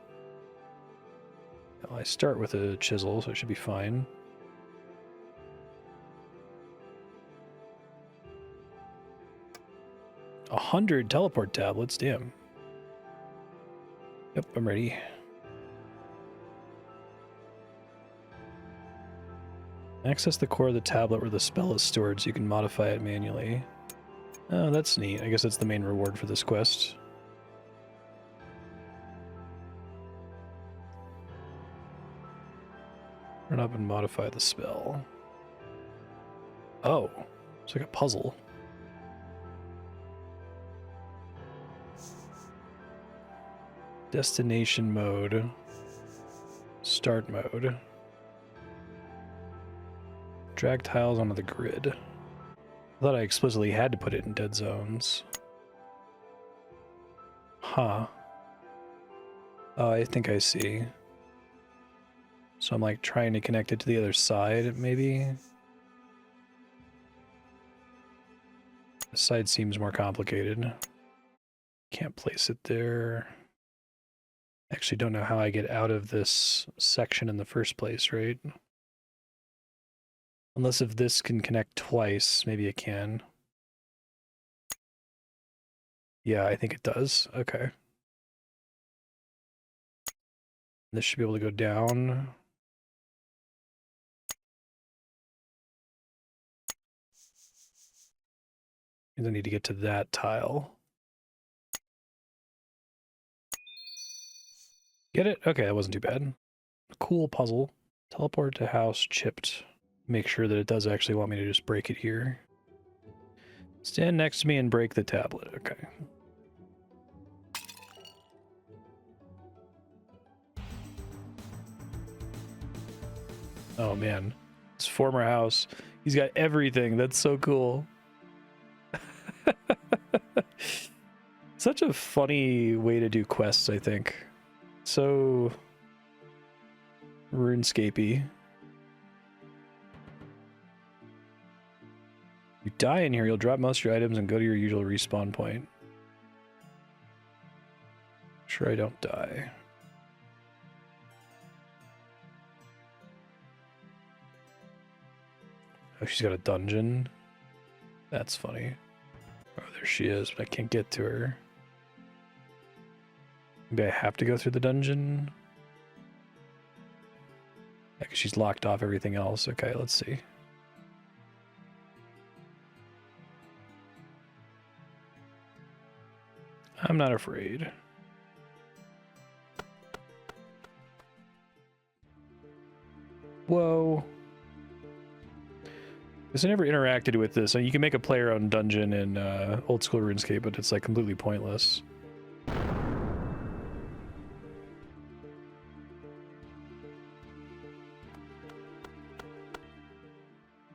Well, I start with a chisel, so it should be fine. A 100 teleport tablets, damn. Yep, I'm ready. Access the core of the tablet where the spell is stored so you can modify it manually. Oh, that's neat. I guess that's the main reward for this quest. Run up and modify the spell. Oh, it's like a puzzle. Destination mode. Start mode. Drag tiles onto the grid. I thought I explicitly had to put it in dead zones. Huh. Oh, I think I see. So I'm like trying to connect it to the other side, maybe? This side seems more complicated. Can't place it there. Actually don't know how I get out of this section in the first place, right? Unless if this can connect twice, maybe it can. Yeah, I think it does. Okay. This should be able to go down. And I need to get to that tile. Get it? Okay, that wasn't too bad. Cool puzzle. Teleport to house chipped. Make sure that it does actually want me to just break it here. Stand next to me and break the tablet. Okay. Oh man, his former house. He's got everything. That's so cool. Such a funny way to do quests, I think. So RuneScape-y. You die in here, you'll drop most of your items and go to your usual respawn point. Sure I don't die. Oh, she's got a dungeon. That's funny. Oh, there she is, but I can't get to her. Maybe I have to go through the dungeon? Yeah, 'cause she's locked off everything else. Okay, let's see. I'm not afraid. Whoa. Because I never interacted with this. You can make a player-owned dungeon in old school RuneScape, but it's like completely pointless.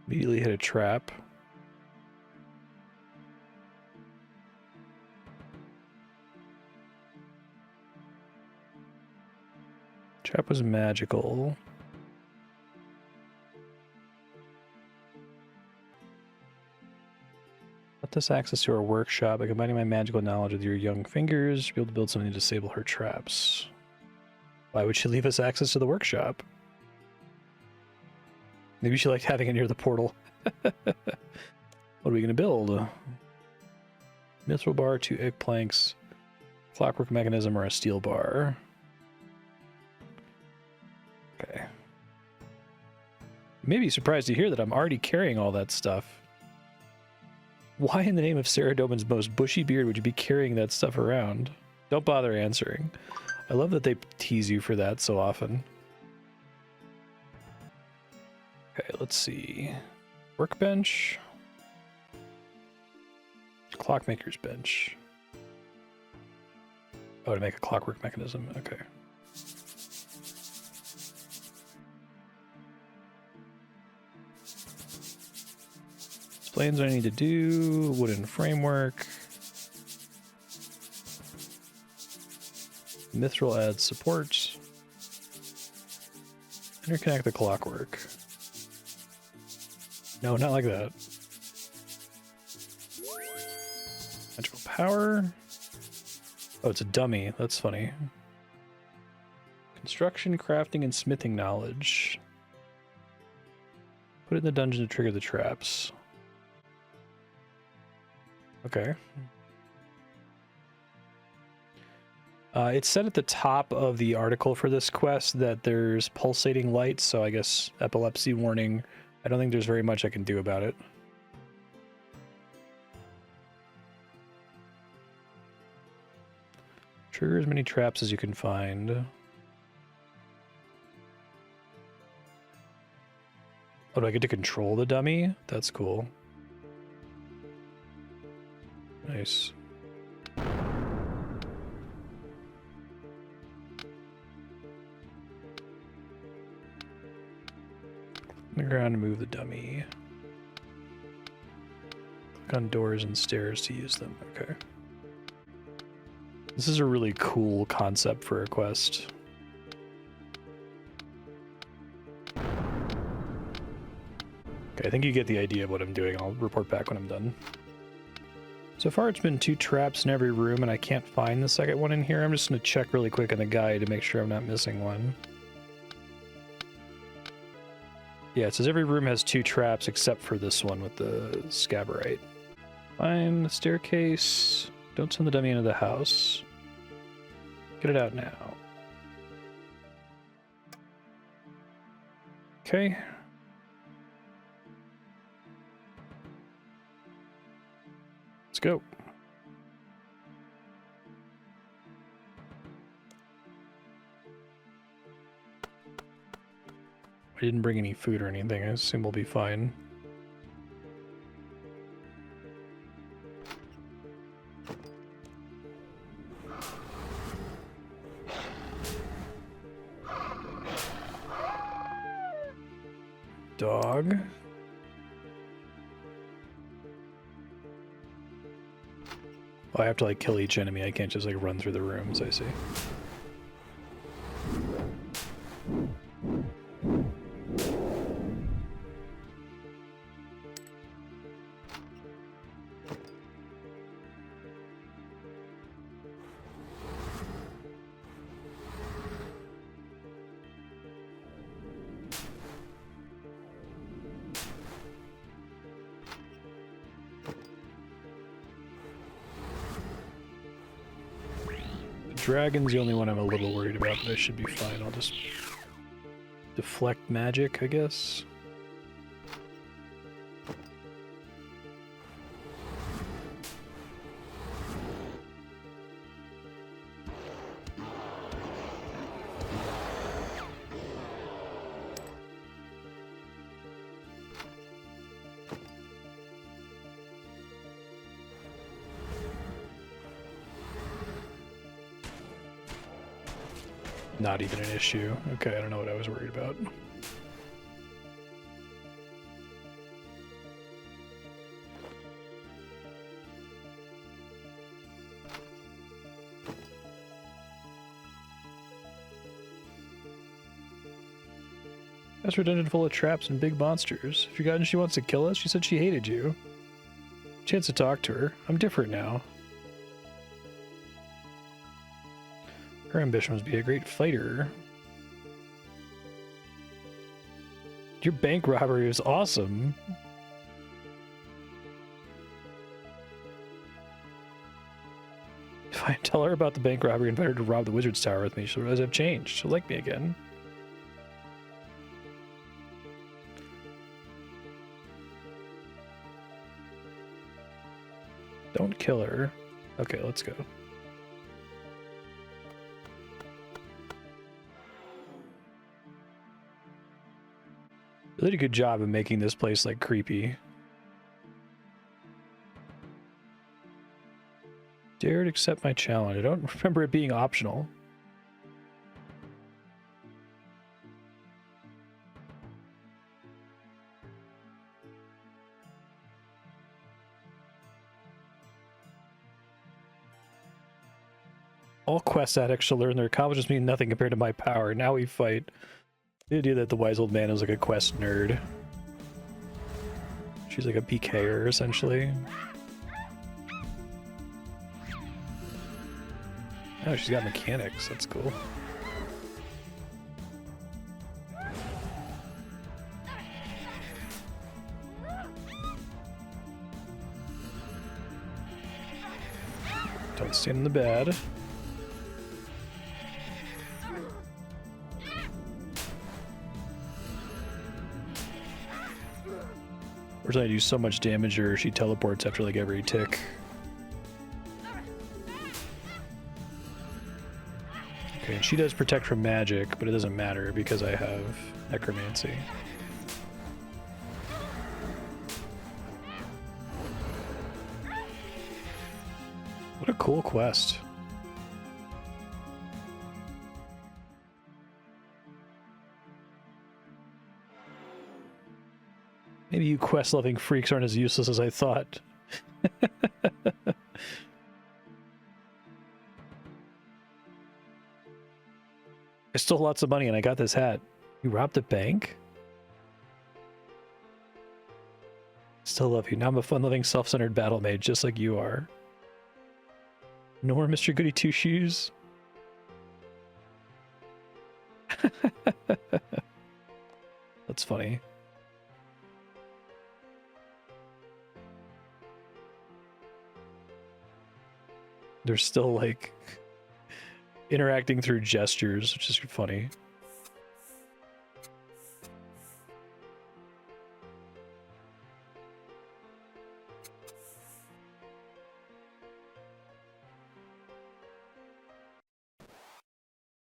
Immediately hit a trap. Trap was magical. Let this access to our workshop. By combining my magical knowledge with your young fingers, you'll be able to build something to disable her traps. Why would she leave us access to the workshop? Maybe she liked having it near the portal. What are we going to build? Mithril bar, 2 egg planks, clockwork mechanism, or a steel bar. Okay. You may be surprised to hear that I'm already carrying all that stuff. Why in the name of Sarah Doman's most bushy beard would you be carrying that stuff around? Don't bother answering. I love that they tease you for that so often. Okay, let's see. Workbench. Clockmaker's bench. Oh, to make a clockwork mechanism. Okay. Explains what I need to do. Wooden framework. Mithril adds support. Interconnect the clockwork. No, not like that. Magical power. Oh, it's a dummy. That's funny. Construction, crafting, and smithing knowledge. Put it in the dungeon to trigger the traps. Okay. It said at the top of the article for this quest that there's pulsating lights, so I guess epilepsy warning. I don't think there's very much I can do about it. Trigger as many traps as you can find. Oh, do I get to control the dummy? That's cool. Nice. On the ground to move the dummy. Click on doors and stairs to use them. Okay. This is a really cool concept for a quest. Okay, I think you get the idea of what I'm doing. I'll report back when I'm done. So far it's been 2 traps in every room and I can't find the second one in here. I'm just going to check really quick in the guide to make sure I'm not missing one. Yeah, it says every room has 2 traps except for this one with the scabarite. Find the staircase. Don't send the dummy into the house. Get it out now. Okay. Let's go. I didn't bring any food or anything. I assume we'll be fine. Dog. Oh, I have to like kill each enemy. I can't just like run through the rooms, I see. Dragon's the only one I'm a little worried about, but I should be fine. I'll just deflect magic, I guess. Not even an issue. Okay, I don't know what I was worried about. That's redundant, full of traps and big monsters. Have you forgotten she wants to kill us? She said she hated you. Chance to talk to her. I'm different now. Her ambition was to be a great fighter. Your bank robbery was awesome. If I tell her about the bank robbery and invite her to rob the wizard's tower with me, she'll realize I've changed. She'll like me again. Don't kill her. Okay, let's go. They did a good job of making this place, like, creepy. Dared accept my challenge. I don't remember it being optional. All quest addicts shall learn their accomplishments mean nothing compared to my power. Now we fight. The idea that the wise old man is like a quest nerd. She's like a PKer, essentially. Oh, she's got mechanics. That's cool. Don't stand in the bed. Or I do so much damage or she teleports after like every tick. Okay, and she does protect from magic, but it doesn't matter because I have necromancy. What a cool quest. Maybe you quest-loving freaks aren't as useless as I thought. I stole lots of money and I got this hat. You robbed a bank? Still love you. Now I'm a fun-loving, self-centered battle mage, just like you are. No more Mr. Goody Two-Shoes? That's funny. They're still, like, interacting through gestures, which is funny.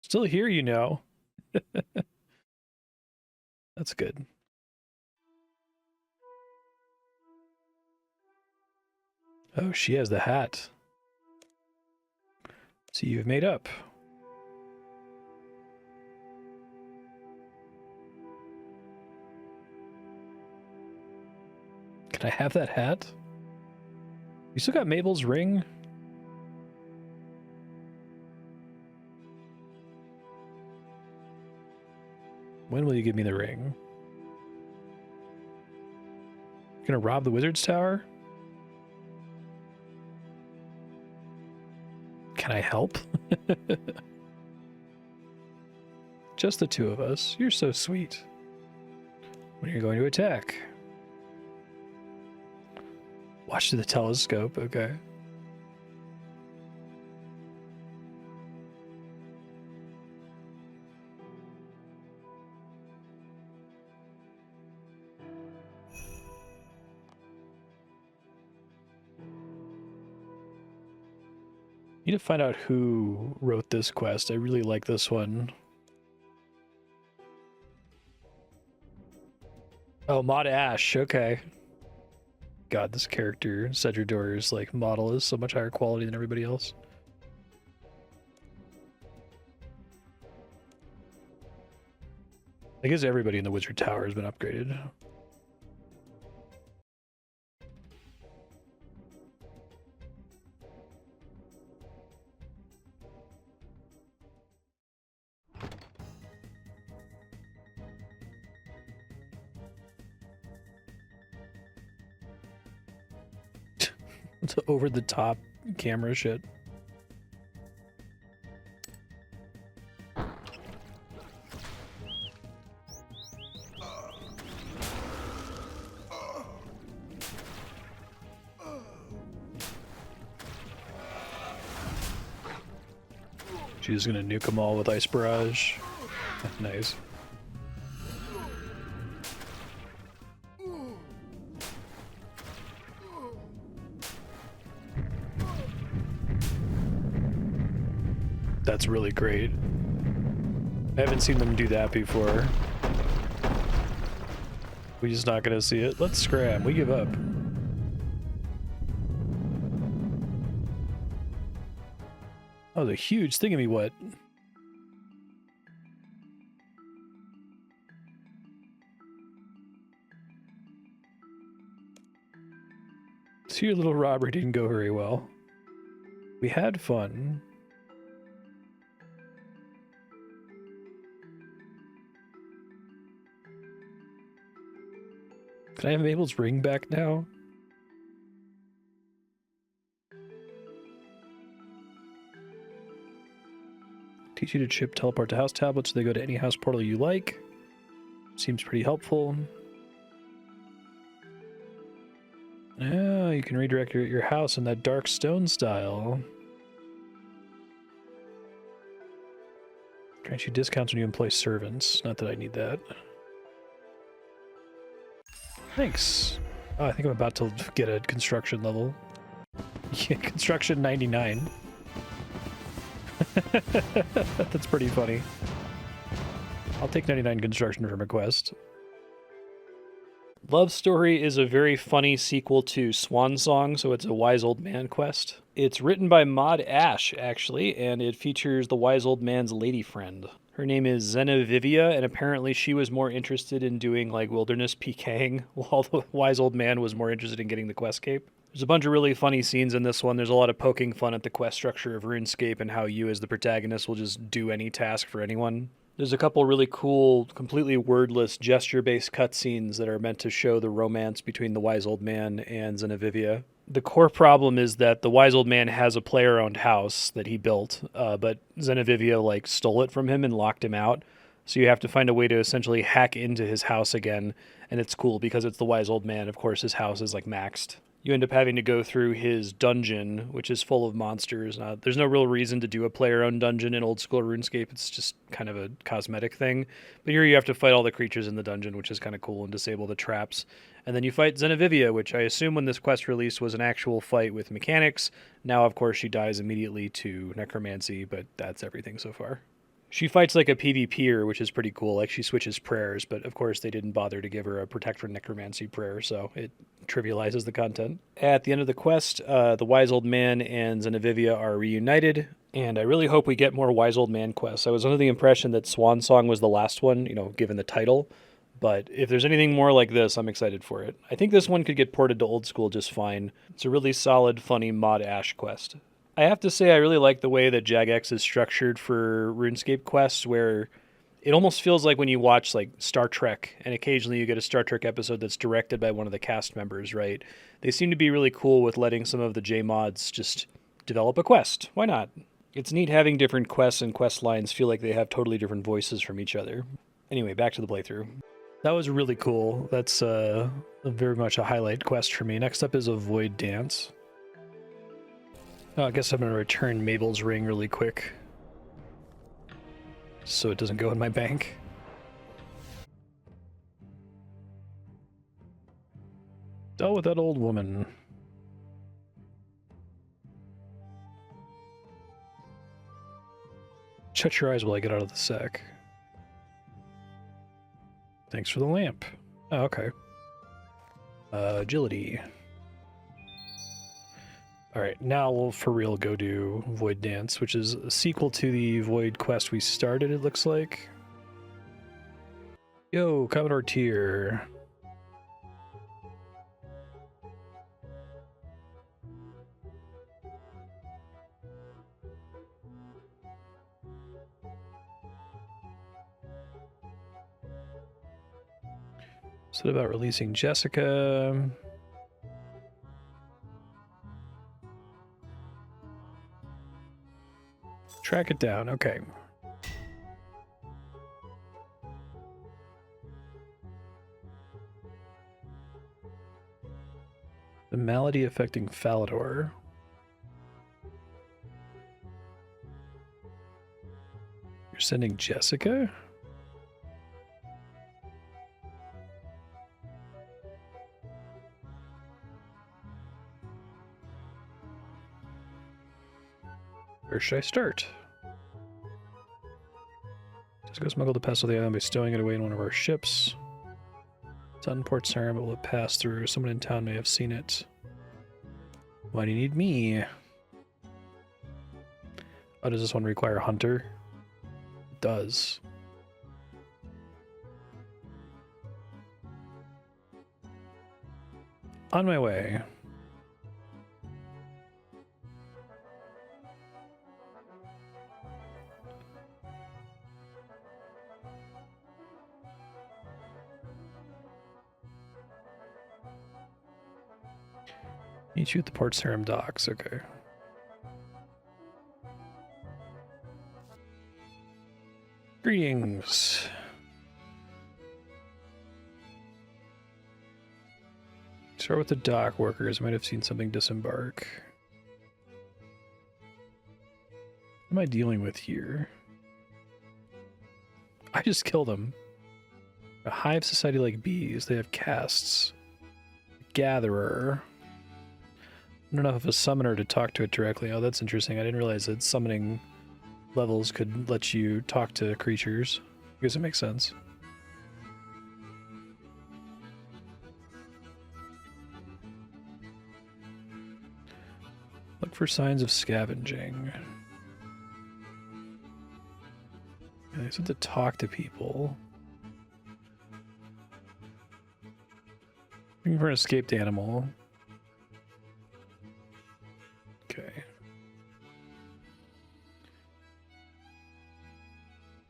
Still here, you know. That's good. Oh, she has the hat. So you've made up. Can I have that hat? You still got Mabel's ring? When will you give me the ring? You're gonna rob the wizard's tower? Can I help? Just the two of us. You're so sweet. When are you going to attack? Watch through the telescope, okay. Need to find out who wrote this quest. I really like this one. Oh, Mod Ash, okay. God, this character, Cedrador's like model is so much higher quality than everybody else. I guess everybody in the Wizard Tower has been upgraded. It's over the top camera shit. She's gonna nuke them all with Ice Barrage. Nice. That's really great. I haven't seen them do that before. We're just not gonna see it. Let's scram. We give up. Oh, the huge thingamywhat. So your little robbery didn't go very well. We had fun. Can I have Mabel's ring back now? Teach you to chip teleport to house tablets so they go to any house portal you like. Seems pretty helpful. Yeah, you can redirect your house in that dark stone style. Grants you discounts when you employ servants. Not that I need that. Thanks. Oh, I think I'm about to get a construction level. Yeah, construction 99. That's pretty funny. I'll take 99 construction from a quest. Love Story is a very funny sequel to Swan Song, so it's a Wise Old Man quest. It's written by Mod Ash, actually, and it features the Wise Old Man's lady friend. Her name is Zenevivia, and apparently she was more interested in doing like wilderness PKing, while the Wise Old Man was more interested in getting the quest cape. There's a bunch of really funny scenes in this one. There's a lot of poking fun at the quest structure of RuneScape and how you as the protagonist will just do any task for anyone. There's a couple really cool, completely wordless, gesture-based cutscenes that are meant to show the romance between the Wise Old Man and Zenevivia. The core problem is that the Wise Old Man has a player-owned house that he built, but Zenevivia like stole it from him and locked him out. So you have to find a way to essentially hack into his house again, and it's cool because it's the Wise Old Man. Of course, his house is like maxed. You end up having to go through his dungeon, which is full of monsters. There's no real reason to do a player-owned dungeon in old school RuneScape. It's just kind of a cosmetic thing. But here you have to fight all the creatures in the dungeon, which is kind of cool, and disable the traps. And then you fight Zenevivia, which I assume when this quest released was an actual fight with mechanics. Now, of course, she dies immediately to necromancy, but that's everything so far. She fights like a PvPer, which is pretty cool. Like, she switches prayers, but of course they didn't bother to give her a Protect from Necromancy prayer, so it trivializes the content. At the end of the quest, the Wise Old Man and Zenevivia are reunited, and I really hope we get more Wise Old Man quests. I was under the impression that Swan Song was the last one, you know, given the title, But if there's anything more like this, I'm excited for it. I think this one could get ported to old school just fine. It's a really solid, funny mod Ash quest. I have to say I really like the way that Jagex is structured for RuneScape quests, where it almost feels like when you watch like Star Trek, and occasionally you get a Star Trek episode that's directed by one of the cast members, right? They seem to be really cool with letting some of the J-mods just develop a quest. Why not? It's neat having different quests and quest lines feel like they have totally different voices from each other. Anyway, back to the playthrough. That was really cool. That's very much a highlight quest for me. Next up is a Void Dance. Oh, I guess I'm going to return Mabel's ring really quick, so it doesn't go in my bank. Dealt with that old woman. Shut your eyes while I get out of the sack. Thanks for the lamp. Oh, okay. Agility. Alright, now we'll for real go do Void Dance, which is a sequel to the Void quest we started, it looks like. Yo, Commodore Tier. Said about releasing Jessica. Track it down, okay. The malady affecting Falador. You're sending Jessica? Where should I start? Jessica smuggled the pest to the island by stowing it away in one of our ships. It's on Port Sarum, but will it pass through? Someone in town may have seen it. Why do you need me? Oh, does this one require Hunter? It does. On my way. Meet you at the Port Sarum docks, okay. Greetings. Start with the dock workers. Might have seen something disembark. What am I dealing with here? I just killed them. A hive society like bees. They have castes. Gatherer. Not enough of a summoner to talk to it directly. Oh, that's interesting. I didn't realize that summoning levels could let you talk to creatures. I guess it makes sense. Look for signs of scavenging. Yeah, they said to talk to people. Looking for an escaped animal. Okay.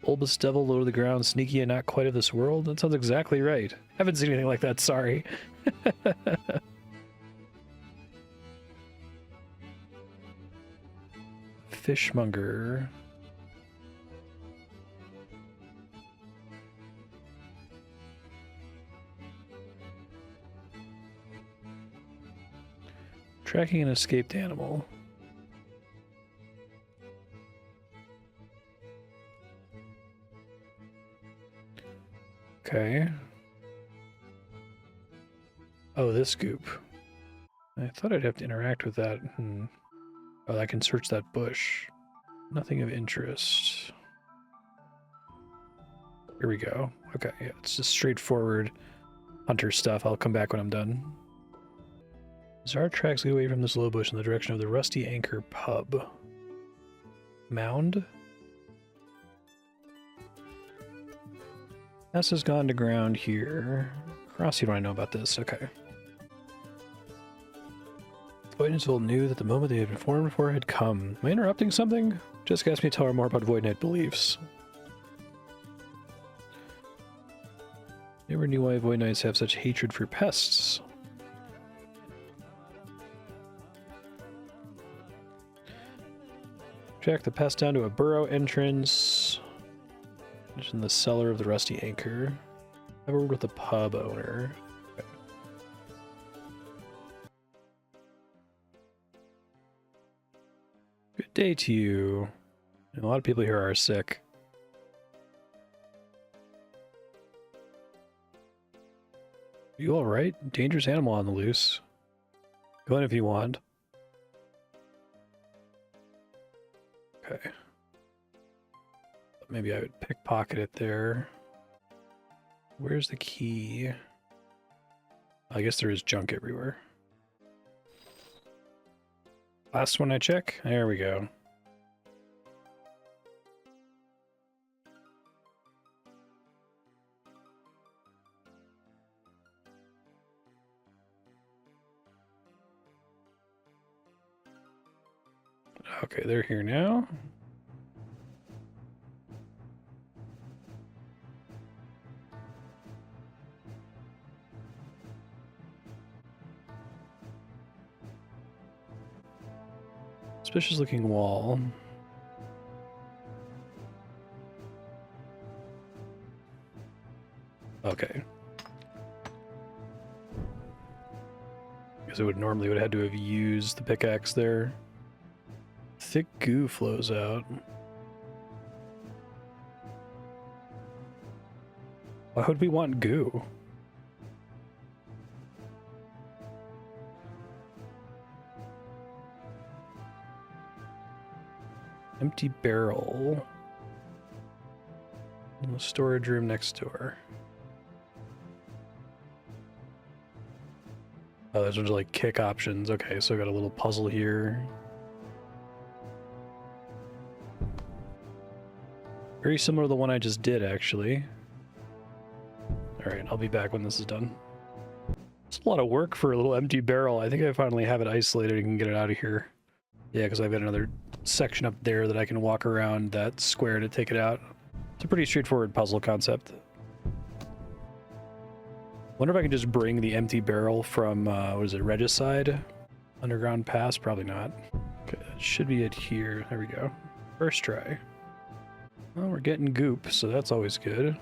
Bulbous devil, low to the ground, sneaky and not quite of this world? That sounds exactly right. Haven't seen anything like that, sorry. Fishmonger. Tracking an escaped animal. Okay. Oh, this goop. I thought I'd have to interact with that. Oh, I can search that bush. Nothing of interest. Here we go. Okay, yeah, it's just straightforward hunter stuff. I'll come back when I'm done. As our tracks lead away from this low bush in the direction of the Rusty Anchor pub. Mound? S has gone to ground here. Crossy, do I know about this? Okay. Void Knights knew that the moment they had been formed for had come. Am I interrupting something? Jessica asked me to tell her more about Void Knight beliefs. Never knew why Void Knights have such hatred for pests. Track the pest down to a burrow entrance. It's in the cellar of the Rusty Anchor. Have a word with the pub owner. Okay. Good day to you. A lot of people here are sick. Are you alright? Dangerous animal on the loose. Go in if you want. Okay. Maybe I would pickpocket it there. Where's the key? I guess there is junk everywhere. Last one I check. There we go. Okay, they're here now. Suspicious looking wall. Okay. Because it would normally would have had to have used the pickaxe there. Thick goo flows out. Why would we want goo? Empty barrel. In the storage room next door. Oh, those are like kick options. Okay, so I got a little puzzle here. Very similar to the one I just did, actually. Alright, I'll be back when this is done. It's a lot of work for a little empty barrel. I think I finally have it isolated and can get it out of here. Yeah, because I've got another section up there that I can walk around that square to take it out. It's a pretty straightforward puzzle concept. Wonder if I can just bring the empty barrel from, what is it, Regicide? Underground Pass? Probably not. Okay, that should be it here. There we go. First try. Well, we're getting goop, so that's always good.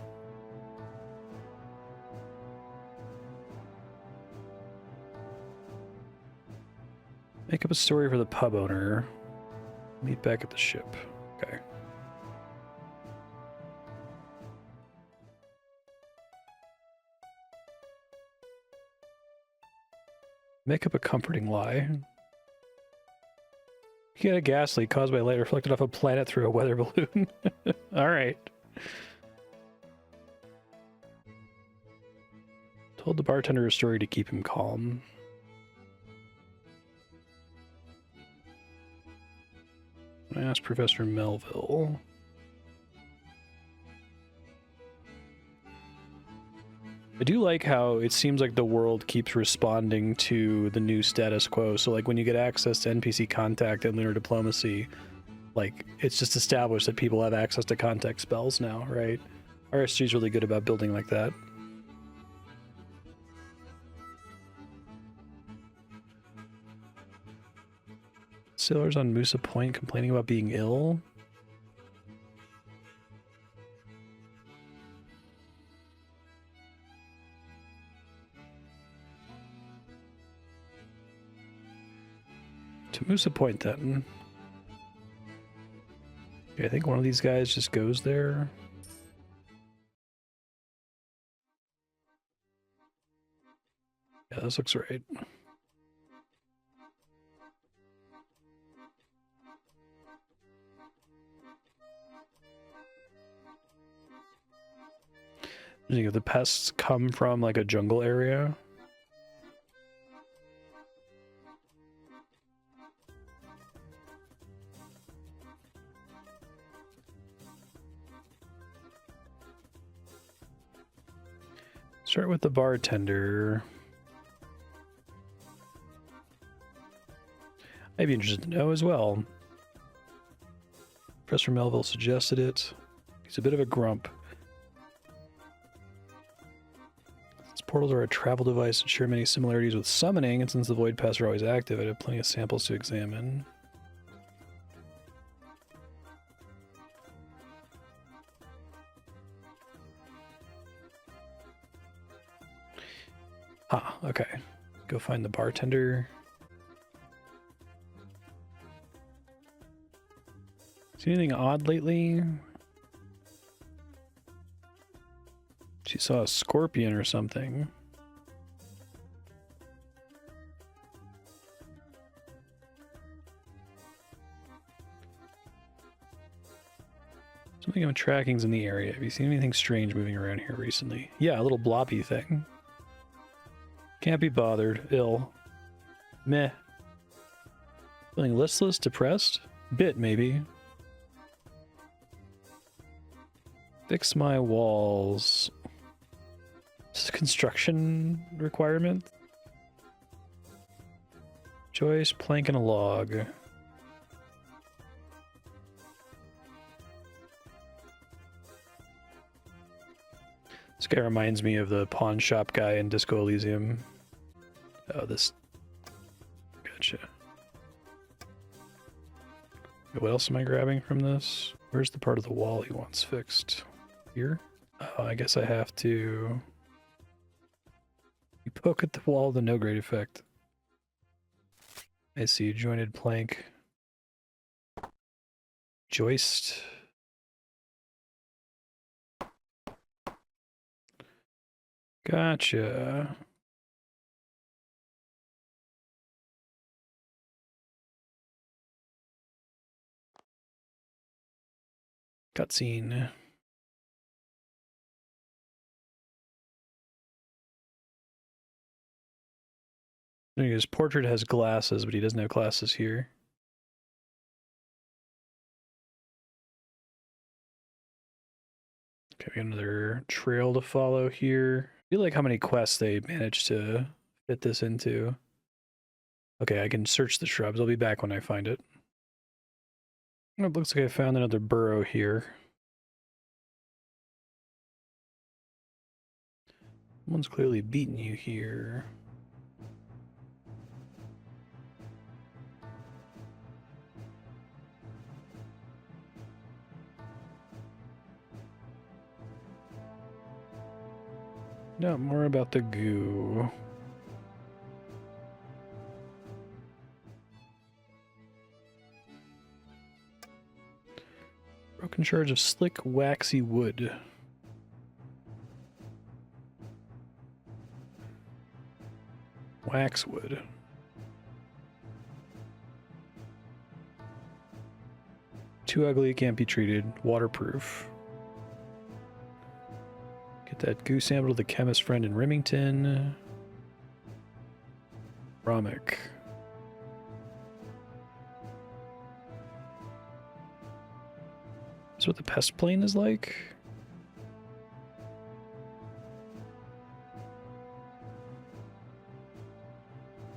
Make up a story for the pub owner. Meet back at the ship. Okay. Make up a comforting lie. You get a gas leak caused by light reflected off a planet through a weather balloon. Alright. Told the bartender a story to keep him calm. I asked Professor Melville. I do like how it seems like the world keeps responding to the new status quo. So like when you get access to NPC contact and lunar diplomacy, like it's just established that people have access to contact spells now, right? RSG is really good about building like that. Sailors on Musa Point complaining about being ill. To Musa Point then. Okay, I think one of these guys just goes there. Yeah, this looks right. You know, the pests come from like a jungle area. Start with the bartender. I'd be interested to know as well. Professor Melville suggested it. He's a bit of a grump. Since portals are a travel device that share many similarities with summoning, and since the void paths are always active, I have plenty of samples to examine. Ah, okay. Go find the bartender. See anything odd lately? She saw a scorpion or something. Something I'm tracking's in the area. Have you seen anything strange moving around here recently? Yeah, a little bloppy thing. Can't be bothered. Ill. Meh. Feeling listless? Depressed? Bit, maybe. Fix my walls. This is a construction requirement. Joist, plank, and a log. This guy reminds me of the pawn shop guy in Disco Elysium. Oh, this... Gotcha. What else am I grabbing from this? Where's the part of the wall he wants fixed? Here? Oh, I guess I have to... You poke at the wall to no great effect. I see. Jointed plank. Joist. Gotcha. Cutscene. His portrait has glasses, but he doesn't have glasses here. Okay, we got another trail to follow here. I feel like how many quests they managed to fit this into. Okay, I can search the shrubs. I'll be back when I find it. It looks like I found another burrow here. Someone's clearly beaten you here. No, more about the goo. Broken shards of slick, waxy wood. Waxwood. Too ugly, can't be treated. Waterproof. Get that goo sample to the chemist friend in Remington. Romic. That's what the pest plane is like?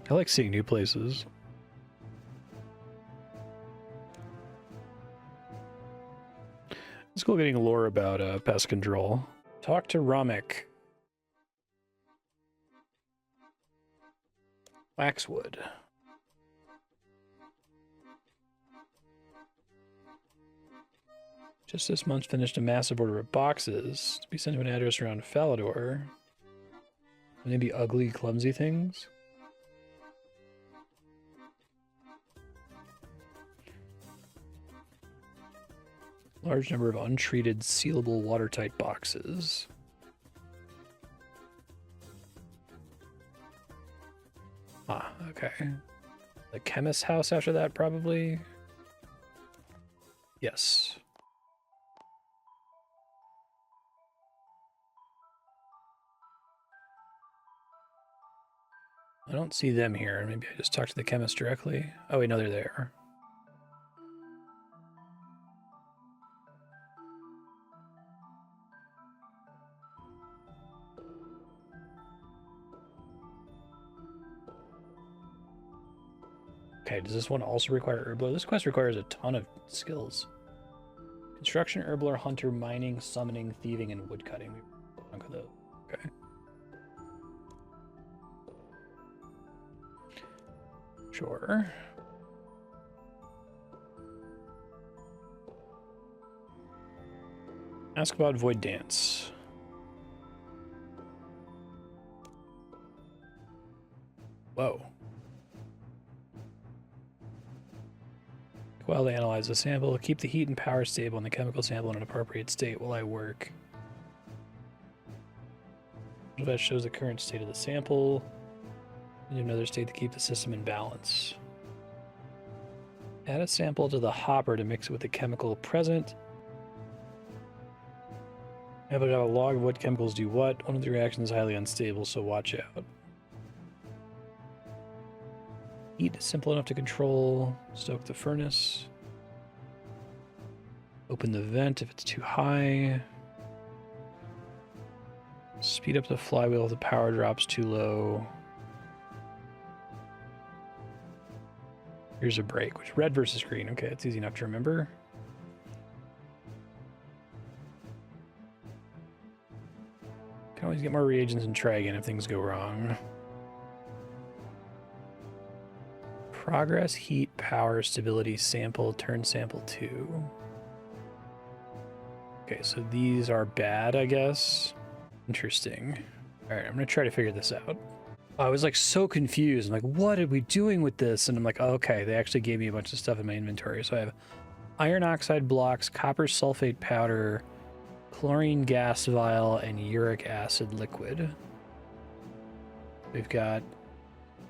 I like seeing new places. It's cool getting lore about pest control. Talk to Romic. Waxwood. Just this month finished a massive order of boxes to be sent to an address around Falador. Maybe ugly, clumsy things? Large number of untreated, sealable, watertight boxes. Ah, okay. The chemist's house after that, probably? Yes. I don't see them here. Maybe I just talked to the chemist directly. Oh, wait, no, they're there. Okay, does this one also require Herbler? This quest requires a ton of skills. Construction, Herbler, Hunter, Mining, Summoning, Thieving, and Woodcutting. Look at those. Okay. Sure. Ask about Void Dance. Whoa. While they analyze the sample, keep the heat and power stable and the chemical sample in an appropriate state while I work. That shows the current state of the sample. In another state to keep the system in balance. Add a sample to the hopper to mix it with the chemical present. Have a log of what chemicals do what. One of the reactions is highly unstable, so watch out. Heat is simple enough to control. Stoke the furnace. Open the vent if it's too high. Speed up the flywheel if the power drops too low. Here's a break, which red versus green. Okay, it's easy enough to remember. Can always get more reagents and try again if things go wrong. Progress, heat, power, stability, sample, turn sample 2. Okay, so these are bad, I guess. Interesting. All right, I'm gonna try to figure this out. I was like so confused. I'm like, what are we doing with this? And I'm like, oh, okay, they actually gave me a bunch of stuff in my inventory. So I have iron oxide blocks, copper sulfate powder, chlorine gas vial, and uric acid liquid. We've got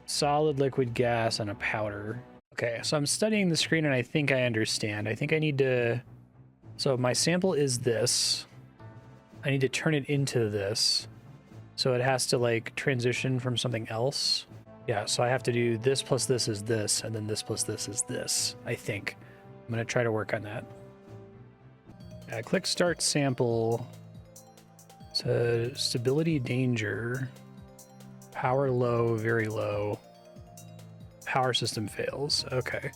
solid, liquid, gas, and a powder. Okay, so I'm studying the screen and I think I understand. I think I need to... So my sample is this. I need to turn it into this. So it has to like transition from something else. Yeah, so I have to do this plus this is this, and then this plus this is this, I think. I'm gonna try to work on that. Click start sample. So stability danger. Power low, very low. Power system fails. Okay.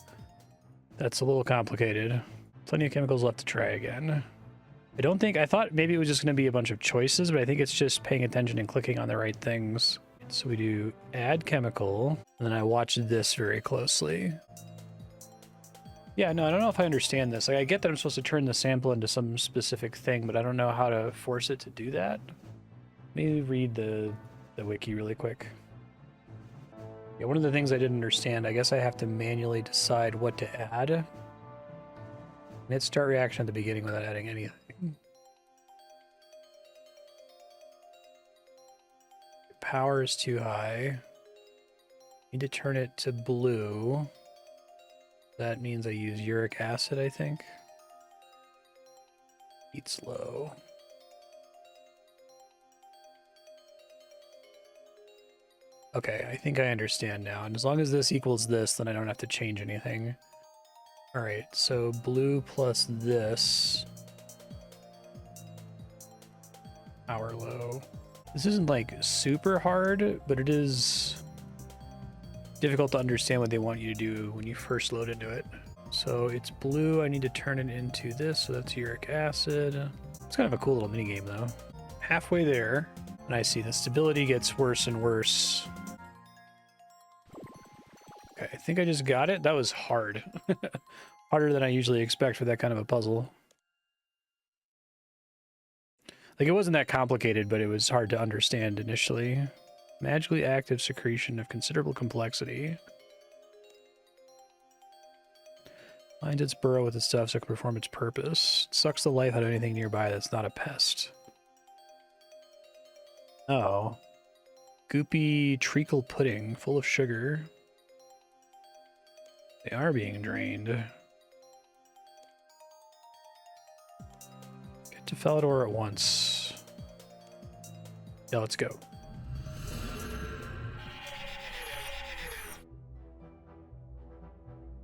That's a little complicated. Plenty of chemicals left to try again. I thought maybe it was just going to be a bunch of choices, but I think it's just paying attention and clicking on the right things. So we do add chemical, and then I watch this very closely. Yeah, no, I don't know if I understand this. Like, I get that I'm supposed to turn the sample into some specific thing, but I don't know how to force it to do that. Maybe read the wiki really quick. Yeah, one of the things I didn't understand, I guess I have to manually decide what to add. And hit start reaction at the beginning without adding anything. Power is too high. Need to turn it to blue. That means I use uric acid, I think. Heat's low. Okay, I think I understand now. And as long as this equals this, then I don't have to change anything. All right, so blue plus this. Power low. This isn't like super hard, but it is difficult to understand what they want you to do when you first load into it. So it's blue, I need to turn it into this, so that's uric acid. It's kind of a cool little mini game though. Halfway there, and I see the stability gets worse and worse. Okay, I think I just got it. That was hard. Harder than I usually expect for that kind of a puzzle. Like, it wasn't that complicated, but it was hard to understand initially. Magically active secretion of considerable complexity. Lines its burrow with its stuff so it can perform its purpose. It sucks the life out of anything nearby that's not a pest. Oh. Goopy treacle pudding, full of sugar. They are being drained. Get to Felidor at once. Yeah, let's go.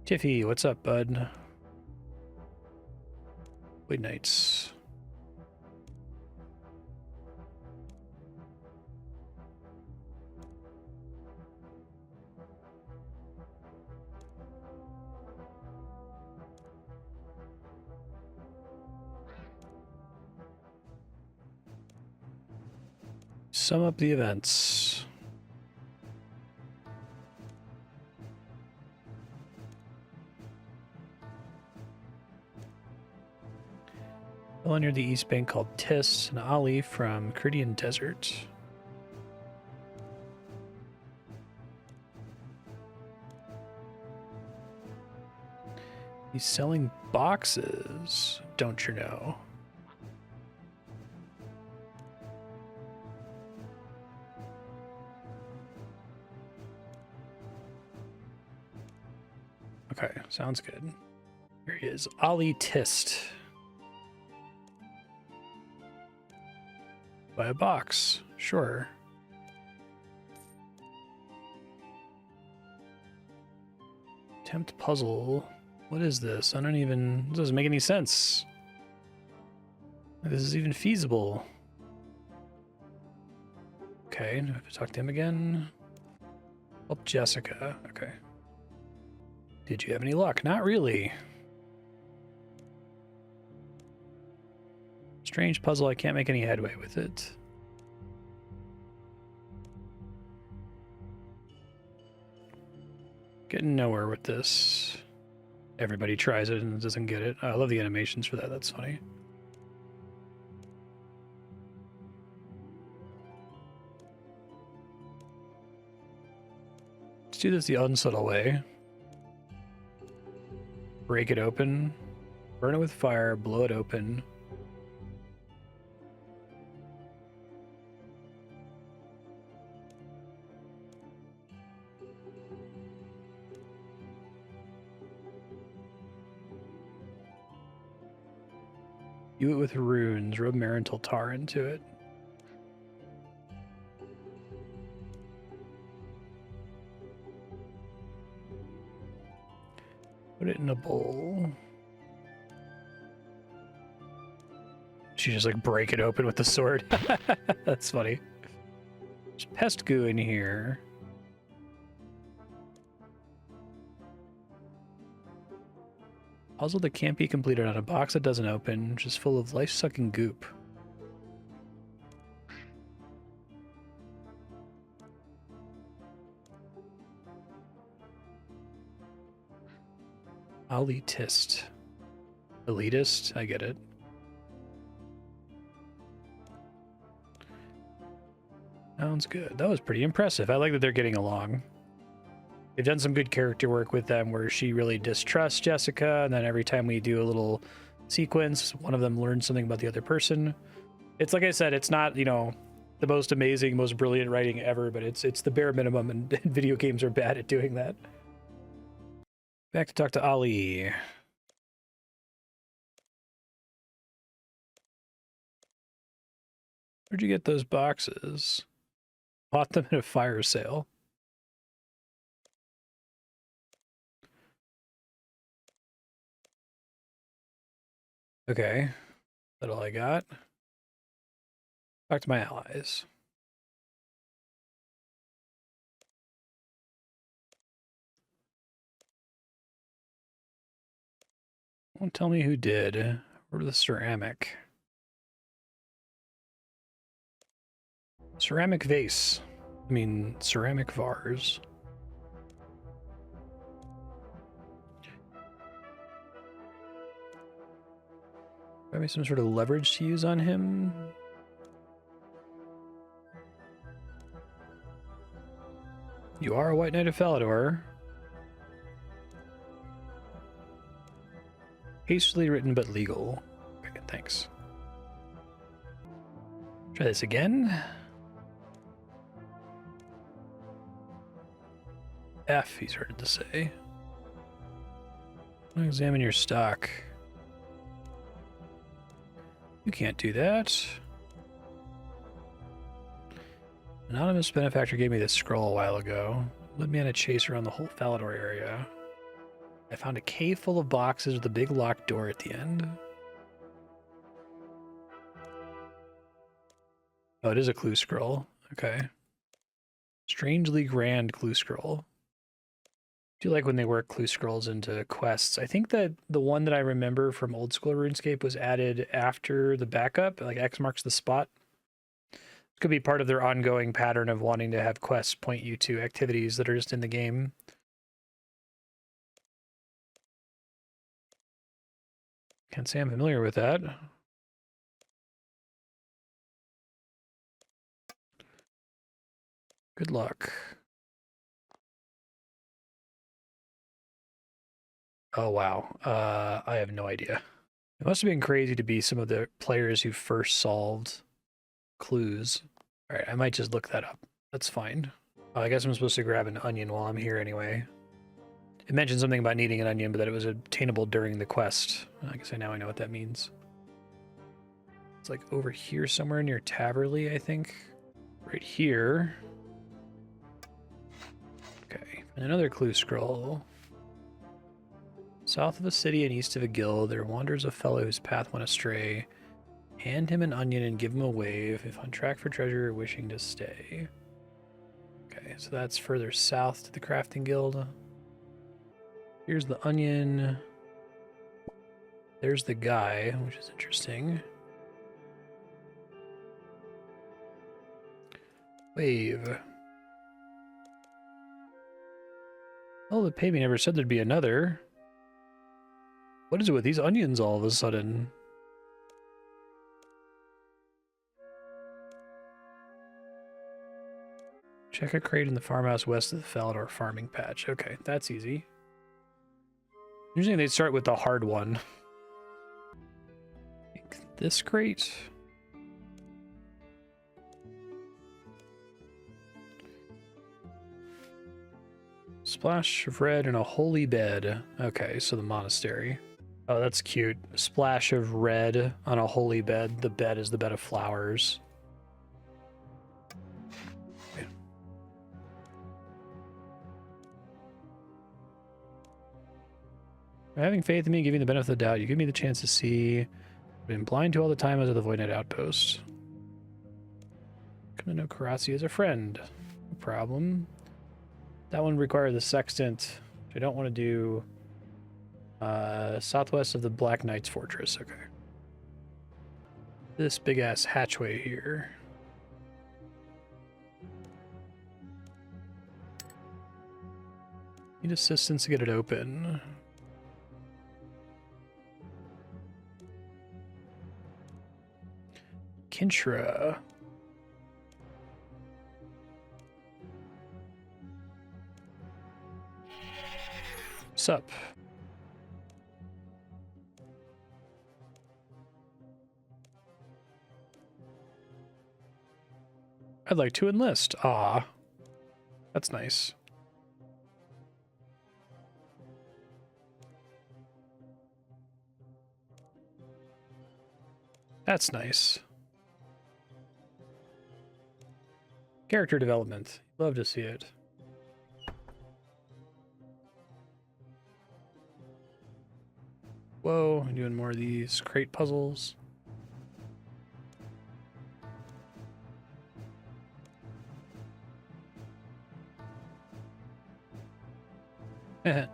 Tiffy, what's up, bud? Wait, nights. Sum up the events. Villa near the East Bank called Tis, and Ali from Kurdian Desert. He's selling boxes, don't you know? Okay, sounds good. Here he is, Ali Tist. Buy a box, sure. Attempt puzzle. What is this? I don't even... This doesn't make any sense. This is even feasible. Okay, do I have to talk to him again? Help Jessica. Okay. Did you have any luck? Not really. Strange puzzle. I can't make any headway with it. Getting nowhere with this. Everybody tries it and doesn't get it. I love the animations for that. That's funny. Let's do this the unsubtle way. Break it open. Burn it with fire. Blow it open. Do it with runes. Rub Marital Tar into it. Put it in a bowl. She just like break it open with the sword. That's funny. There's pest goo in here. Puzzle that can't be completed on a box that doesn't open, which is full of life-sucking goop. Elitist. Elitist? I get it. Sounds good. That was pretty impressive. I like that they're getting along. They've done some good character work with them where she really distrusts Jessica, and then every time we do a little sequence, one of them learns something about the other person. It's like I said, it's not, you know, the most amazing, most brilliant writing ever, but it's the bare minimum, and video games are bad at doing that. Back to talk to Ali. Where'd you get those boxes? Bought them at a fire sale. Okay, that's all I got. Talk to my allies. Won't tell me who did. Where the ceramic? Ceramic vase. I mean, ceramic vase. Maybe some sort of leverage to use on him. You are a White Knight of Falador. Hastily written but legal. Okay, thanks. Try this again. F, he's heard to say. Examine your stock. You can't do that. Anonymous benefactor gave me this scroll a while ago. Led me on a chase around the whole Falador area. I found a cave full of boxes with a big locked door at the end. Oh, it is a clue scroll. Okay. Strangely grand clue scroll. I do like when they work clue scrolls into quests. I think that the one that I remember from old school RuneScape was added after the backup, like X marks the spot. Could be part of their ongoing pattern of wanting to have quests point you to activities that are just in the game. Can't say I'm familiar with that. Good luck. Oh, wow. I have no idea. It must have been crazy to be some of the players who first solved clues. All right, I might just look that up. That's fine. I guess I'm supposed to grab an onion while I'm here anyway. It mentioned something about needing an onion, but that it was obtainable during the quest. I guess now I know what that means. It's like over here somewhere near Taverley, I think. Right here. Okay, and another clue scroll. South of a city and east of a guild, there wanders a fellow whose path went astray. Hand him an onion and give him a wave if on track for treasure or wishing to stay. Okay, so that's further south to the crafting guild. Here's the onion. There's the guy, which is interesting. Wave. Oh, the paving never said there'd be another. What is it with these onions all of a sudden? Check a crate in the farmhouse west of the Falador farming patch. Okay, that's easy. Usually they start with the hard one. This crate. Splash of red in a holy bed. Okay, so the monastery. Oh, that's cute. Splash of red on a holy bed. The bed is the bed of flowers. Having faith in me, giving the benefit of the doubt, you give me the chance to see. I've been blind to all the time as of the Void Knight outpost. Come to know Karasi as a friend. No problem. That one required the sextant, which I don't want to do. Southwest of the Black Knight's fortress. Okay. This big ass hatchway here. Need assistance to get it open. Kinshra. Sup? I'd like to enlist. Ah, that's nice. That's nice. Character development. Love to see it. Whoa, I'm doing more of these crate puzzles.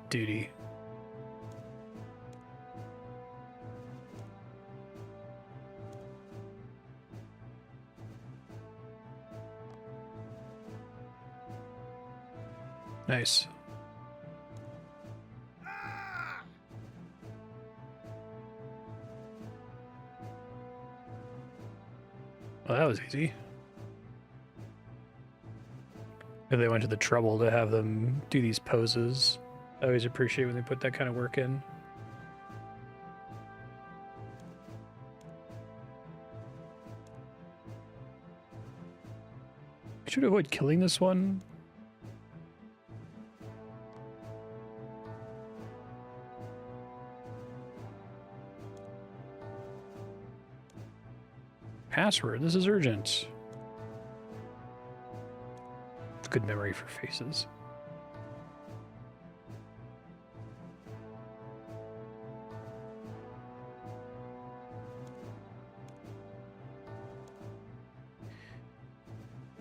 Duty. Nice. Well, that was easy. If they went to the trouble to have them do these poses. I always appreciate when they put that kind of work in. I should avoid killing this one. Password. This is urgent. Good memory for faces.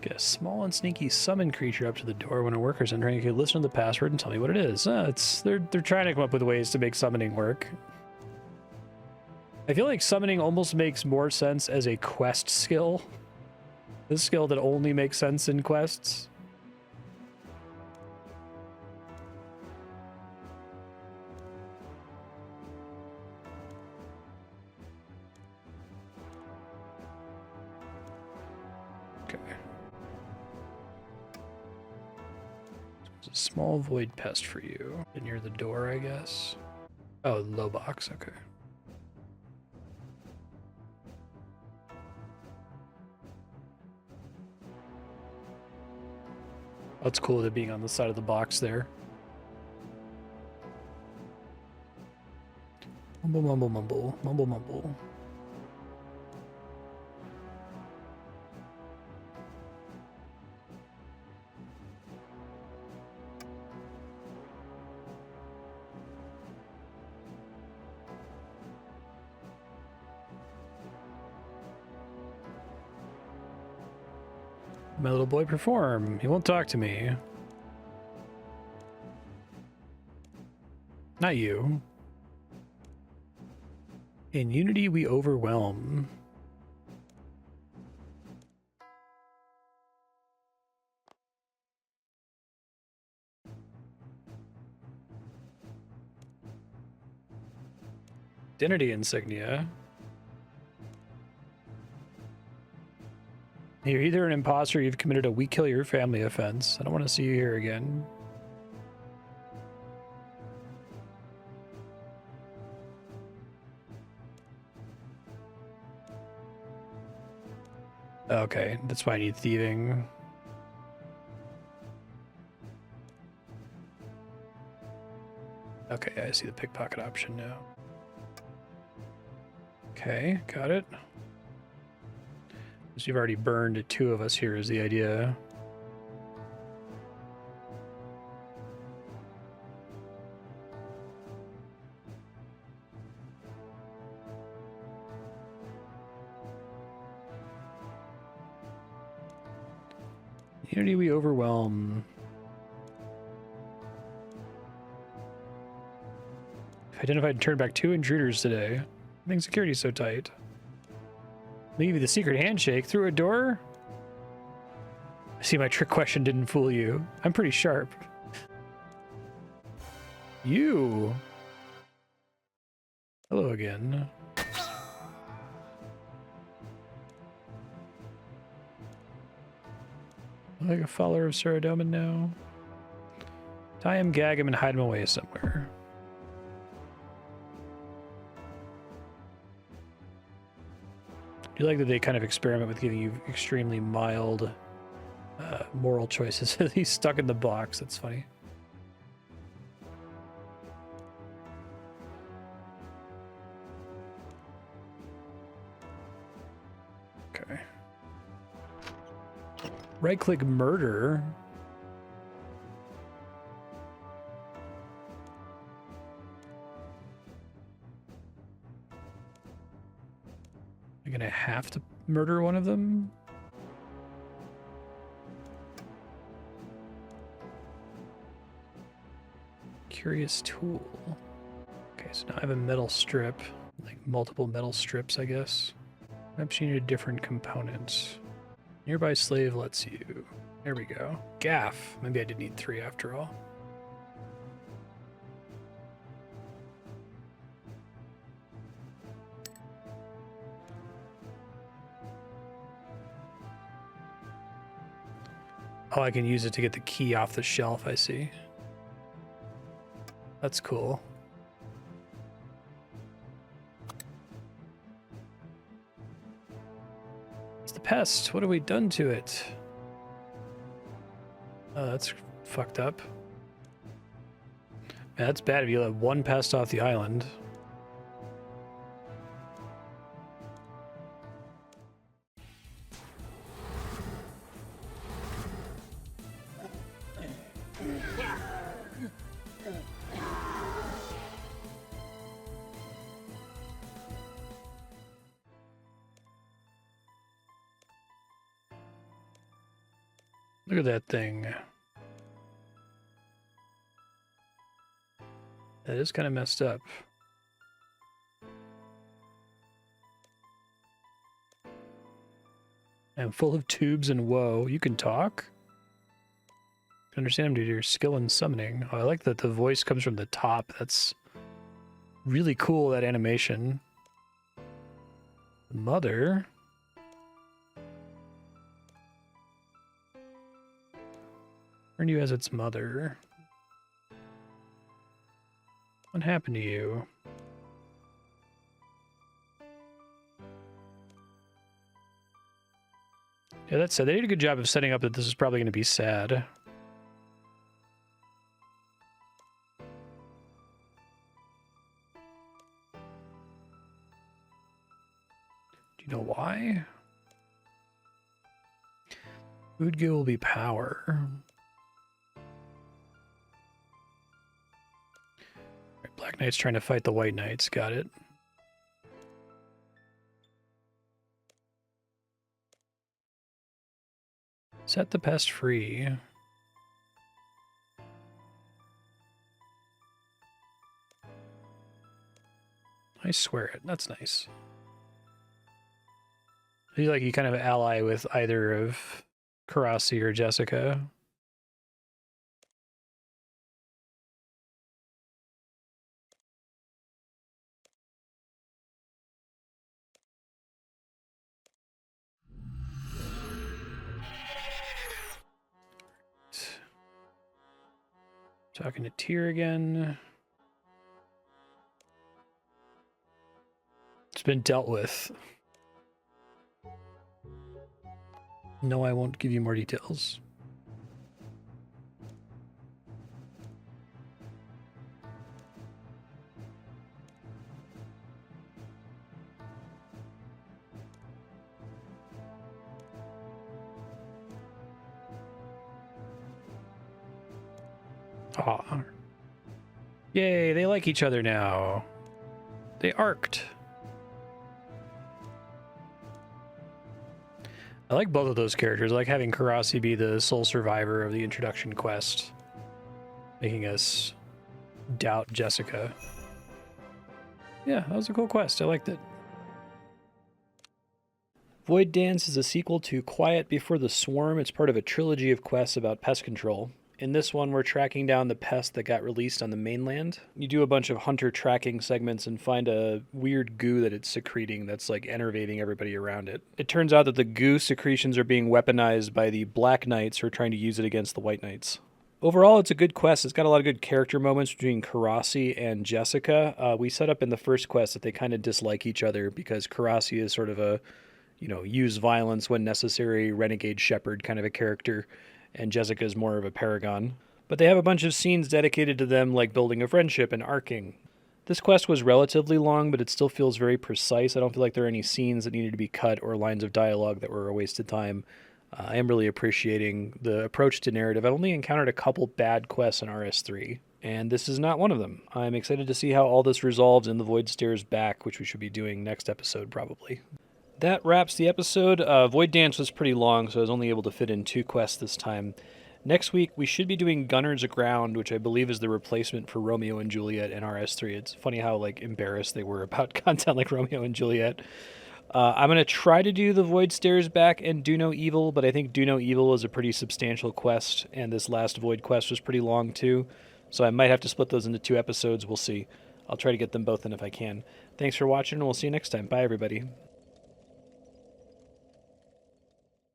Get a small and sneaky summon creature up to the door when a worker's entering. You can listen to the password and tell me what it is. They're trying to come up with ways to make summoning work. I feel like summoning almost makes more sense as a quest skill The skill that only makes sense in quests. Okay. There's a small void pest for you. Near the door, I guess. Oh, low box, okay. That's cool with it being on the side of the box there. Mumble, mumble, mumble, mumble, mumble. My little boy perform. He won't talk to me. Not you. In unity, we overwhelm. Identity insignia. You're either an imposter or you've committed a we kill your family offense. I don't want to see you here again. Okay, that's why I need thieving. Okay, I see the pickpocket option now. Okay, got it. So you've already burned 2 of us here is the idea. Unity we overwhelm. Identified and turned back 2 intruders today. I think security's so tight. Leave you the secret handshake through a door? I see my trick question didn't fool you. I'm pretty sharp. You. Hello again. Like a follower of Saradomin now. Tie him, gag him, and hide him away somewhere. Do you like that they kind of experiment with giving you extremely mild moral choices? He's stuck in the box. That's funny. Okay. Right-click murder. You're gonna have to murder one of them? Curious tool. Okay, so now I have a metal strip. Like multiple metal strips, I guess. Perhaps you need a different component. Nearby slave lets you. There we go. Gaff. Maybe I did need 3 after all. Oh, I can use it to get the key off the shelf, I see. That's cool. It's the pest. What have we done to it? Oh, that's fucked up. Man, that's bad if you let one pest off the island. Look at that thing. That is kind of messed up. I'm full of tubes and woe. You can talk? Understand him due to your skill in summoning. Oh, I like that the voice comes from the top. That's really cool, that animation. Mother? Turn you as its mother. What happened to you? Yeah, that said, they did a good job of setting up that this is probably going to be sad. Do you know why? Food gill will be power. Right, Black Knight's trying to fight the White Knights. Got it. Set the pest free. I swear it. That's nice. I feel like you kind of ally with either of Karasi or Jessica. Talking to Tyr again. It's been dealt with. No, I won't give you more details. Aw. Yay, they like each other now. They arced. I like both of those characters. I like having Karasi be the sole survivor of the introduction quest, making us doubt Jessica. Yeah, that was a cool quest. I liked it. Void Dance is a sequel to Quiet Before the Swarm. It's part of a trilogy of quests about pest control. In this one, we're tracking down the pest that got released on the mainland. You do a bunch of hunter tracking segments and find a weird goo that it's secreting that's like enervating everybody around it. It turns out that the goo secretions are being weaponized by the Black Knights who are trying to use it against the White Knights. Overall, it's a good quest. It's got a lot of good character moments between Karasi and Jessica. We set up in the first quest that they kind of dislike each other because Karasi is sort of a, use violence when necessary, renegade shepherd kind of a character, and Jessica is more of a paragon. But they have a bunch of scenes dedicated to them, like building a friendship and arcing. This quest was relatively long, but it still feels very precise. I don't feel like there are any scenes that needed to be cut or lines of dialogue that were a waste of time. I am really appreciating the approach to narrative. I've only encountered a couple bad quests in RS3, and this is not one of them. I'm excited to see how all this resolves in the Void Stairs back, which we should be doing next episode probably. That wraps the episode. Void Dance was pretty long, so I was only able to fit in 2 quests this time. Next week, we should be doing Gunners Aground, which I believe is the replacement for Romeo and Juliet in RS3. It's funny how embarrassed they were about content like Romeo and Juliet. I'm going to try to do the Void Stairs back and Do No Evil, but I think Do No Evil is a pretty substantial quest, and this last Void quest was pretty long too, so I might have to split those into 2 episodes. We'll see. I'll try to get them both in if I can. Thanks for watching, and we'll see you next time. Bye, everybody.